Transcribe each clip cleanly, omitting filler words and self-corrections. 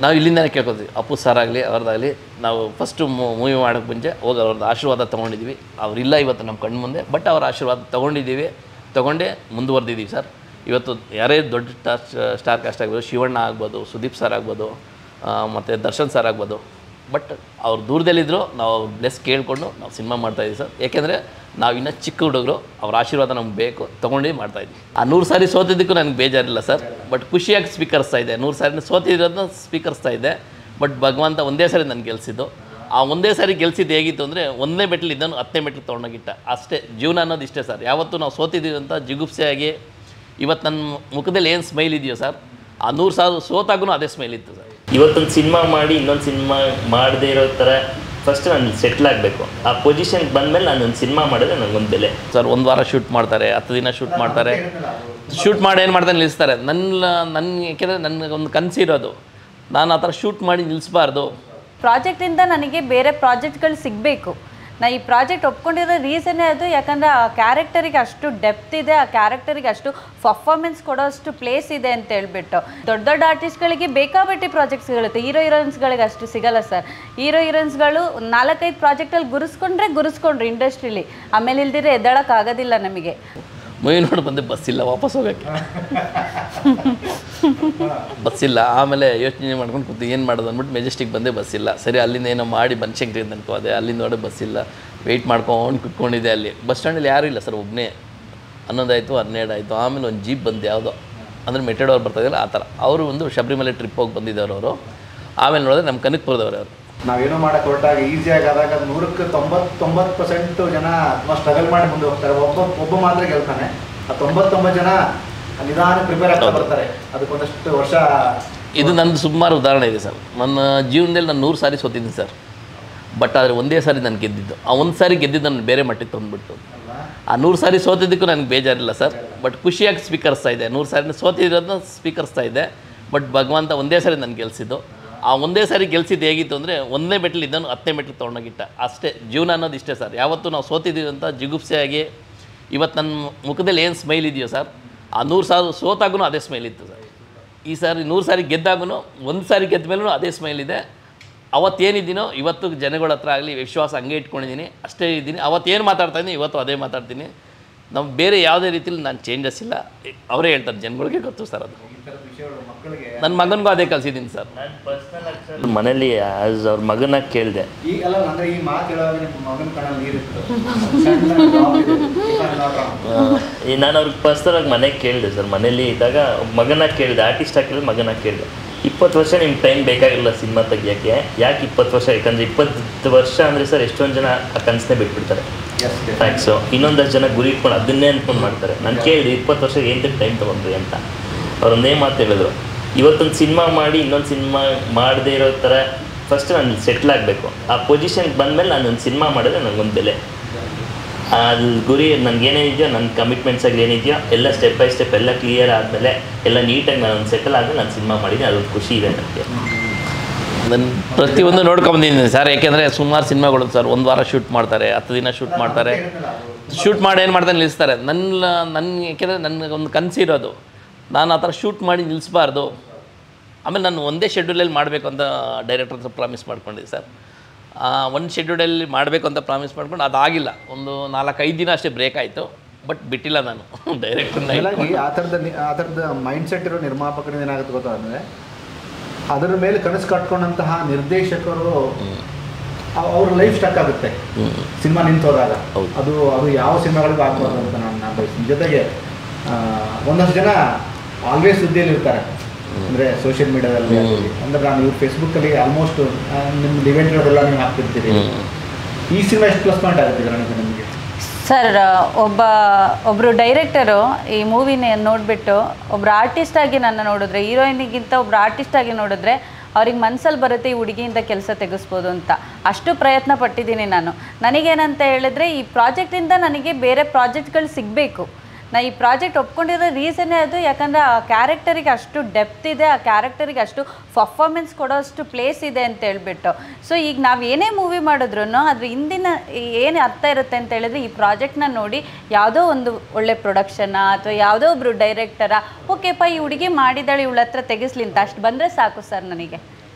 ನಾವು ಇಲ್ಲಿಂದನೇ ಕೇಳ್ಕೊತೀವಿ. ಅಪ್ಪು ಸರ್ ಆಗಲಿ ಅವ್ರದ್ದಾಗಲಿ, ನಾವು ಫಸ್ಟು ಮೂವಿ ಮಾಡೋಕ್ಕೆ ಮುಂಚೆ ಹೋಗಿ ಅವ್ರದ್ದು ಆಶೀರ್ವಾದ ತೊಗೊಂಡಿದ್ದೀವಿ. ಅವರಿಲ್ಲ ಇವತ್ತು ನಮ್ಮ ಕಣ್ಣು ಮುಂದೆ, ಬಟ್ ಅವ್ರ ಆಶೀರ್ವಾದ ತೊಗೊಂಡೇ ಮುಂದುವರೆದಿದ್ದೀವಿ ಸರ್. ಇವತ್ತು ಯಾರೇ ದೊಡ್ಡ ಸ್ಟಾರ್ ಕಾಸ್ಟ್ ಆಗ್ಬೋದು, ಶಿವಣ್ಣ ಆಗ್ಬೋದು, ಸುದೀಪ್ ಸರ್ ಆಗ್ಬೋದು, ಮತ್ತು ದರ್ಶನ್ ಸರ್ ಆಗ್ಬೋದು, ಬಟ್ ಅವ್ರು ದೂರದಲ್ಲಿದ್ದರು ನಾವು ಅವ್ರ ಬ್ಲೆಸ್ ಕೇಳಿಕೊಂಡು ನಾವು ಸಿನಿಮಾ ಮಾಡ್ತಾಯಿದ್ದೀವಿ ಸರ್. ಏಕೆಂದರೆ ನಾವಿನ್ನೂ ಚಿಕ್ಕ ಹುಡುಗರು, ಅವ್ರ ಆಶೀರ್ವಾದ ನಮ್ಗೆ ಬೇಕು, ತೊಗೊಂಡು ಮಾಡ್ತಾಯಿದ್ವಿ. ಆ 100 ಸಾರಿ ಸೋತಿದ್ದಕ್ಕೂ ನನಗೆ ಬೇಜಾರಿಲ್ಲ ಸರ್, ಬಟ್ ಖುಷಿಯಾಗಿ ಸ್ವೀಕರಿಸ್ತಾ ಇದೆ. 100 ಸಾರಿನ ಸೋತಿರೋದನ್ನ ಸ್ವೀಕರಿಸ್ತಾ ಇದ್ದೆ, ಬಟ್ ಭಗವಂತ ಒಂದೇ ಸಾರಿ ನಾನು ಗೆಲ್ಲಿಸಿದ್ದು. ಆ ಒಂದೇ ಸಾರಿ ಗೆಲ್ಸಿದ್ದು ಹೇಗಿತ್ತು ಅಂದರೆ, ಒಂದೇ ಮೆಟ್ಲು ಇದ್ದನು 10ನೇ ಮೆಟ್ಲು ತೊಗೊಂಡೋಗಿಟ್ಟ ಅಷ್ಟೇ. ಜೀವನ ಅನ್ನೋದು ಇಷ್ಟೇ ಸರ್. ಯಾವತ್ತೂ ನಾವು ಸೋತಿದ್ದೀವಿ ಅಂತ ಜಿಗುಪ್ಸೆಯಾಗಿ ಇವತ್ತು ನನ್ನ ಮುಖದಲ್ಲಿ ಏನು ಸ್ಮೈಲ್ ಇದೆಯೋ ಸರ್, ಆ 100 ಸಾರಿ ಸೋತಾಗೂ ಅದೇ ಸ್ಮೈಲ್ ಇತ್ತು ಸರ್. ಇವತ್ತೊಂದು ಸಿನಿಮಾ ಮಾಡಿ ಇನ್ನೊಂದು ಸಿನಿಮಾ ಮಾಡದೇ ಇರೋ ಥರ ಫಸ್ಟ್ ನಾನು ಸೆಟ್ಲ್ ಆಗಬೇಕು. ಆ ಪೊಸಿಷನ್ಗೆ ಬಂದಮೇಲೆ ನಾನು ಒಂದು ಸಿನಿಮಾ ಮಾಡಿದ್ರೆ ನನಗೊಂದು ಬೆಲೆ ಸರ್. 1 ವಾರ ಶೂಟ್ ಮಾಡ್ತಾರೆ, 10 ದಿನ ಶೂಟ್ ಮಾಡ್ತಾರೆ, ಶೂಟ್ ಮಾಡಿ ಏನು ಮಾಡ್ತಾರೆ ನಿಲ್ಲಿಸ್ತಾರೆ. ಯಾಕೆಂದರೆ ನನಗೊಂದು ಕನಸಿರೋದು, ನಾನು ಆ ಥರ ಶೂಟ್ ಮಾಡಿ ನಿಲ್ಲಿಸಬಾರ್ದು. ಪ್ರಾಜೆಕ್ಟಿಂದ ನನಗೆ ಬೇರೆ ಪ್ರಾಜೆಕ್ಟ್ಗಳು ಸಿಗಬೇಕು. ನಾ ಈ ಪ್ರಾಜೆಕ್ಟ್ ಒಪ್ಕೊಂಡಿರೋ ರೀಸನ್ನೇ ಅದು. ಯಾಕಂದರೆ ಆ ಕ್ಯಾರೆಕ್ಟರಿಗೆ ಅಷ್ಟು ಡೆಪ್ತ್ ಇದೆ, ಆ ಕ್ಯಾರೆಕ್ಟರಿಗೆ ಅಷ್ಟು ಪರ್ಫಾರ್ಮೆನ್ಸ್ ಕೊಡೋ ಅಷ್ಟು ಪ್ಲೇಸ್ ಇದೆ ಅಂತ ಹೇಳ್ಬಿಟ್ಟು. ದೊಡ್ಡ ದೊಡ್ಡ ಆರ್ಟಿಸ್ಟ್ಗಳಿಗೆ ಬೇಕಾಬಿಟ್ಟು ಪ್ರಾಜೆಕ್ಟ್ ಸಿಗುತ್ತೆ, ಹೀರೋಯಿನ್ಸ್ಗಳಿಗೆ ಅಷ್ಟು ಸಿಗಲ್ಲ ಸರ್. ಹೀರೋಯಿನ್ಸ್ಗಳು 4-5 ಪ್ರಾಜೆಕ್ಟಲ್ಲಿ ಗುರುಸ್ಕೊಂಡ್ರು ಇಂಡಸ್ಟ್ರೀಲಿ, ಆಮೇಲೆ ಇಲ್ದಿದ್ರೆ ಎದ್ದೇಳೋಕ್ಕಾಗೋದಿಲ್ಲ ನಮಗೆ. ಮೂವಿ ನೋಡಿ ಬಂದೆ, ಬಸ್ಸಿಲ್ಲ ವಾಪಸ್ ಹೋಗೋಕ್ಕೆ, ಬಸ್ಸಿಲ್ಲ. ಆಮೇಲೆ ಯೋಚನೆ ಮಾಡ್ಕೊಂಡು ಕೂತು ಏನು ಮಾಡೋದು ಅಂದ್ಬಿಟ್ಟು ಮೆಜೆಸ್ಟಿಕ್ ಬಂದೆ, ಬಸ್ಸಿಲ್ಲ. ಸರಿ ಅಲ್ಲಿಂದ ಏನೋ ಮಾಡಿ ಬನಶಂಕರಿ ಅನ್ಕೋದೆ, ಅಲ್ಲಿಂದ ನೋಡಿ ಬಸ್ಸಿಲ್ಲ. ವೆಯ್ಟ್ ಮಾಡ್ಕೊಂಡು ಕುತ್ಕೊಂಡಿದ್ದೆ ಅಲ್ಲಿ. ಬಸ್ ಸ್ಟ್ಯಾಂಡಲ್ಲಿ ಯಾರೂ ಇಲ್ಲ ಸರ್, ಒಬ್ಬನೇ. 11 ಆಯಿತು, 12 ಆಯಿತು. ಆಮೇಲೆ ಒಂದು ಜೀಪ್ ಬಂದು ಯಾವುದೋ ಅಂದರೆ ಮೆಟೆಡೋರು ಬರ್ತಾಯಿಲ್ಲ ಆ ಥರ. ಅವರು ಒಂದು ಶಬರಿಮಲೆ ಟ್ರಿಪ್ ಹೋಗಿ ಬಂದಿದ್ದವರು ಅವರು. ಆಮೇಲೆ ನೋಡಿದ್ರೆ ನಮ್ಮ ಕನಕಪುರದವ್ರು ಅವರು. ನಾವೇನೋ ಮಾಡೋಕ್ಕೆ ಹೊರಟಾಗ ಈಸಿಯಾಗಿ ಆದಾಗ 100ಕ್ಕೆ 90% ಜನ ತುಂಬ ಸ್ಟ್ರಗಲ್ ಮಾಡಿ ಮುಂದೆ ಹೋಗ್ತಾರೆ. ಒಬ್ಬ ಮಾತ್ರ ಗೆಲ್ತಾನೆ. ಆ 99 ಜನ ನಿಧಾನ ಪ್ರಿಪೇರ್ ಆಗ್ತಾ ಬರ್ತಾರೆ. ಅದಕ್ಕೊಂದಷ್ಟು ವರ್ಷ. ಇದು ನಂದು ಸುಮಾರು ಉದಾಹರಣೆ ಇದೆ ಸರ್. ನನ್ನ ಜೀವನದಲ್ಲಿ ನಾನು 100 ಸಾರಿ ಸೋತಿದ್ದೀನಿ ಸರ್, ಬಟ್ ಆದರೆ ಒಂದೇ ಸಾರಿ ನಾನು ಗೆದ್ದಿದ್ದು. ಆ ಒಂದು ಸಾರಿ ಗೆದ್ದಿದ್ದು ನಾನು ಬೇರೆ ಮಟ್ಟಿಗೆ ತಂದುಬಿಟ್ಟು. ಆ 100 ಸಾರಿ ಸೋತಿದ್ದಕ್ಕೂ ನನಗೆ ಬೇಜಾರಿಲ್ಲ ಸರ್, ಬಟ್ ಖುಷಿಯಾಗಿ ಸ್ವೀಕರಿಸ್ತಾ ಇದೆ. 100 ಸಾರಿನ ಸೋತಿರೋದನ್ನ ಸ್ವೀಕರಿಸ್ತಾ ಇದ್ದೆ, ಬಟ್ ಭಗವಂತ ಒಂದೇ ಸಾರಿ ನಾನು ಗೆಲ್ಲಿಸಿದ್ದು. ಆ ಒಂದೇ ಸಾರಿ ಗೆಲ್ಸಿದ್ದು ಹೇಗಿತ್ತು ಅಂದರೆ, ಒಂದೇ ಮೆಟ್ಲು ಇದ್ದನು 10ನೇ ಮೆಟ್ಲು ತೊಗೊಂಡೋಗಿಟ್ಟ ಅಷ್ಟೇ. ಜೀವನ ಅನ್ನೋದು ಇಷ್ಟೇ ಸರ್. ಯಾವತ್ತೂ ನಾವು ಸೋತಿದ್ದೀವಿ ಅಂತ ಜಿಗುಪ್ಸೆಯಾಗಿ ಇವತ್ತು ನನ್ನ ಮುಖದಲ್ಲಿ ಏನು ಸ್ಮೈಲ್ ಇದೆಯೋ ಸರ್, ಆ 100 ಸಾರಿ ಸೋತಾಗೂ ಅದೇ ಸ್ಮೈಲ್ ಇತ್ತು ಸರ್. ಈ ಸಾರಿ 100 ಸಾರಿ ಗೆದ್ದಾಗೂ, ಒಂದು ಸಾರಿ ಗೆದ್ದ ಮೇಲೂ ಅದೇ ಸ್ಮೈಲ್ ಇದೆ. ಅವತ್ತೇನಿದ್ದೀನೋ ಇವತ್ತು ಜನಗಳ ಹತ್ರ ಆಗಲಿ ವಿಶ್ವಾಸ ಹಂಗೆ ಇಟ್ಕೊಂಡಿದ್ದೀನಿ, ಅಷ್ಟೇ ಇದ್ದೀನಿ. ಅವತ್ತೇನು ಮಾತಾಡ್ತಾಯಿದ್ದೀನಿ ಇವತ್ತು ಅದೇ ಮಾತಾಡ್ತೀನಿ. ನಾವು ಬೇರೆ ಯಾವುದೇ ರೀತಿಯಲ್ಲಿ ನಾನು ಚೇಂಜಸ್ ಇಲ್ಲ. ಅವರೇ ಹೇಳ್ತಾರೆ, ಜನಗಳಿಗೆ ಗೊತ್ತು ಸರ್. ಅದು ನನ್ನ ಮಗನಿಗೂ ಅದೇ ಕಲಿಸಿದ್ದೀನಿ ಸರ್. ನಾನು ಪರ್ಸ್ನಲ್ ಮನೇಲಿ ಆ್ಯಸ್ ಅವ್ರ ಮಗನ ಕೇಳಿದೆ. ಈಗೆಲ್ಲ ಅಂದರೆ ಈ ಮಾತು ಹೇಳೋವಾಗ ನಿಮ್ಮ ಮಗನ ಕಣ್ಣಲ್ಲಿ ನೀರಿತ್ತು. ನಾನು ಅವ್ರಿಗೆ ಪರ್ಸ್ನಲಾಗಿ ಮನೆಗೆ ಕೇಳಿದೆ ಸರ್. ಮನೇಲಿ ಇದ್ದಾಗ ಮಗನ ಕೇಳಿದೆ, ಆರ್ಟಿಸ್ಟ್ ಹಾಕಿದ್ರೆ ಮಗನ ಕೇಳಿದೆ. 20 ವರ್ಷ ನಿಮ್ಮ ಟೈಮ್ ಬೇಕಾಗಿಲ್ಲ ಸಿನಿಮಾ ತೆಗಿಯೋಕ್ಕೆ. ಯಾಕೆ 20 ವರ್ಷ? ಯಾಕಂದರೆ 20 ವರ್ಷ ಅಂದರೆ ಸರ್ ಎಷ್ಟೊಂದು ಜನ ಆ ಕನಸನ್ನೇ ಬಿಟ್ಬಿಡ್ತಾರೆ. ಥ್ಯಾಂಕ್ಸು. ಇನ್ನೊಂದಷ್ಟು ಜನ ಗುರಿ ಇಟ್ಕೊಂಡು ಅದನ್ನೇ ಅಂದ್ಕೊಂಡು ಮಾಡ್ತಾರೆ. ನಾನು ಕೇಳಿದೆ 20 ವರ್ಷ ಏನಕ್ಕೆ ಟೈಮ್ ತೊಗೊಂಡ್ರಿ ಅಂತ. ಅವರೊಂದೇ ಮಾತು ಹೇಳಿದ್ರು, ಇವತ್ತೊಂದು ಸಿನಿಮಾ ಮಾಡಿ ಇನ್ನೊಂದು ಸಿನಿಮಾ ಮಾಡದೇ ಇರೋ ಥರ ಫಸ್ಟ್ ನಾನು ಸೆಟ್ಲ್ ಆಗಬೇಕು. ಆ ಪೊಸಿಷನ್ಗೆ ಬಂದಮೇಲೆ ನಾನು ಒಂದು ಸಿನಿಮಾ ಮಾಡಿದ್ರೆ ನನಗೊಂದು ಬೆಲೆ. ಅಲ್ಲಿ ಗುರಿ ನನಗೇನೇನಿದೆಯೋ, ನನ್ನ ಕಮಿಟ್ಮೆಂಟ್ಸ್ ಆಗಲಿ ಏನಿದೆಯೋ ಎಲ್ಲ ಸ್ಟೆಪ್ ಬೈ ಸ್ಟೆಪ್ ಎಲ್ಲ ಕ್ಲಿಯರ್ ಆದಮೇಲೆ ಎಲ್ಲ ನೀಟಾಗಿ ನಾನು ಒಂದು ಸೆಟಲ್ ಆದಮೇಲೆ ನಾನು ಸಿನಿಮಾ ಮಾಡಿದ್ದೀನಿ. ಅದೊಂದು ಖುಷಿ ಇದೆ ನನಗೆ. ನಾನು ಪ್ರತಿಯೊಂದು ನೋಡ್ಕೊಂಬಂದಿದ್ದೀನಿ ಸರ್. ಏಕೆಂದರೆ ಸುಮಾರು ಸಿನಿಮಾಗಳು ಸರ್ 1 ವಾರ ಶೂಟ್ ಮಾಡ್ತಾರೆ, 10 ದಿನ ಶೂಟ್ ಮಾಡ್ತಾರೆ, ಶೂಟ್ ಮಾಡಿ ಏನು ಮಾಡ್ತಾರೆ ನಿಲ್ಲಿಸ್ತಾರೆ. ಯಾಕೆಂದರೆ ನನಗೊಂದು ಕನಸಿರೋದು, ನಾನು ಆ ಥರ ಶೂಟ್ ಮಾಡಿ ನಿಲ್ಲಿಸಬಾರ್ದು. ಆಮೇಲೆ ನಾನು ಒಂದೇ ಶೆಡ್ಯೂಲಲ್ಲಿ ಮಾಡಬೇಕು ಅಂತ ಡೈರೆಕ್ಟರ್ ಹತ್ರ ಪ್ರಾಮಿಸ್ ಮಾಡ್ಕೊಂಡಿದ್ದೆ ಸರ್. ಒಂದು ಶೆಡ್ಯೂಲಲ್ಲಿ ಮಾಡಬೇಕು ಅಂತ ಪ್ರಾಮಿಸ್ ಮಾಡ್ಕೊಂಡು ಅದಾಗಿಲ್ಲ. ಒಂದು 4-5 ದಿನ ಅಷ್ಟೇ ಬ್ರೇಕ್ ಆಯಿತು, ಬಟ್ ಬಿಟ್ಟಿಲ್ಲ ನಾನು ಡೈರೆಕ್ಟರ್ನ. ಆ ಥರದ ಮೈಂಡ್ಸೆಟ್ ಇರೋ ನಿರ್ಮಾಪಕರಿಂದ ಏನಾಗುತ್ತೆ ಗೊತ್ತಾದರೆ, ಅದರ ಮೇಲೆ ಕನಸು ಕಟ್ಕೊಂಡಂತಹ ನಿರ್ದೇಶಕರು ಅವ್ರ ಲೈಫ್ ಸ್ಟಕ್ ಆಗುತ್ತೆ ಸಿನಿಮಾ ನಿಂತೋದಾಗ. ಅದು ಯಾವ ಸಿನಿಮಾಗಳಿಗೂ ಆಗ್ಬಾರ್ದು ಅಂತ ನಾನು ಬಯಸ್ತೀನಿ. ಜೊತೆಗೆ ಒಂದಷ್ಟು ಜನ ಆಲ್ವೇಸ್ ಸುದ್ದಿಯಲ್ಲಿ ಇರ್ತಾರೆ, ಅಂದರೆ ಸೋಷಿಯಲ್ ಮೀಡಿಯಾದಲ್ಲಿ. ಅಂದರೆ ನಾನು ಇವ್ರು ಫೇಸ್ಬುಕ್ಕಲ್ಲಿ ಆಲ್ಮೋಸ್ಟ್ ನಿಮ್ದು ಇವೆಂಟ್ ಇರೋದೆಲ್ಲ ನೀವು ಹಾಕ್ತಿರ್ತೀರಿ. ಈ ಸಿನಿಮಾ ಎಷ್ಟು ಪ್ಲಸ್ ಪಾಯಿಂಟ್ ಆಗುತ್ತೆ ನಿಮಗೆ ಸರ್? ಒಬ್ಬರು ಡೈರೆಕ್ಟರು ಈ ಮೂವಿನ ನೋಡಿಬಿಟ್ಟು ಒಬ್ಬರು ಆರ್ಟಿಸ್ಟಾಗಿ ನನ್ನ ನೋಡಿದ್ರೆ, ಹೀರೋಯಿನಿಗಿಂತ ಒಬ್ಬರು ಆರ್ಟಿಸ್ಟಾಗಿ ನೋಡಿದ್ರೆ ಅವ್ರಿಗೆ ಮನಸ್ಸಲ್ಲಿ ಬರುತ್ತೆ ಈ ಹುಡುಗಿಯಿಂದ ಕೆಲಸ ತೆಗೆಸ್ಬೋದು ಅಂತ. ಅಷ್ಟು ಪ್ರಯತ್ನ ಪಟ್ಟಿದ್ದೀನಿ ನಾನು. ನನಗೇನಂತ ಹೇಳಿದ್ರೆ, ಈ ಪ್ರಾಜೆಕ್ಟಿಂದ ನನಗೆ ಬೇರೆ ಪ್ರಾಜೆಕ್ಟ್ಗಳು ಸಿಗಬೇಕು. ನಾ ಈ ಪ್ರಾಜೆಕ್ಟ್ ಒಪ್ಕೊಂಡಿರೋ ರೀಸನ್ನೇ ಅದು. ಯಾಕಂದರೆ ಆ ಕ್ಯಾರೆಕ್ಟರಿಗೆ ಅಷ್ಟು ಡೆಪ್ತ್ ಇದೆ, ಆ ಕ್ಯಾರೆಕ್ಟರಿಗೆ ಅಷ್ಟು ಪರ್ಫಾರ್ಮೆನ್ಸ್ ಕೊಡೋ ಅಷ್ಟು ಪ್ಲೇಸ್ ಇದೆ ಅಂತ ಹೇಳ್ಬಿಟ್ಟು. ಸೊ ಈಗ ನಾವು ಏನೇ ಮೂವಿ ಮಾಡಿದ್ರು ಅದ್ರ ಹಿಂದಿನ ಏನು ಅರ್ಥ ಇರುತ್ತೆ ಅಂತ ಹೇಳಿದ್ರೆ, ಈ ಪ್ರಾಜೆಕ್ಟ್ನ ನೋಡಿ ಯಾವುದೋ ಒಂದು ಒಳ್ಳೆ ಪ್ರೊಡಕ್ಷನಾ ಅಥವಾ ಯಾವುದೋ ಒಬ್ಬರು ಡೈರೆಕ್ಟರಾ, ಓಕೆಪ್ಪ ಈ ಹುಡುಗಿ ಮಾಡಿದಾಳೆ ಇವಳ ಹತ್ರ ತೆಗೆಸ್ಲಿ ಅಂತ ಅಷ್ಟು ಬಂದರೆ ಸಾಕು ಸರ್ ನನಗೆ.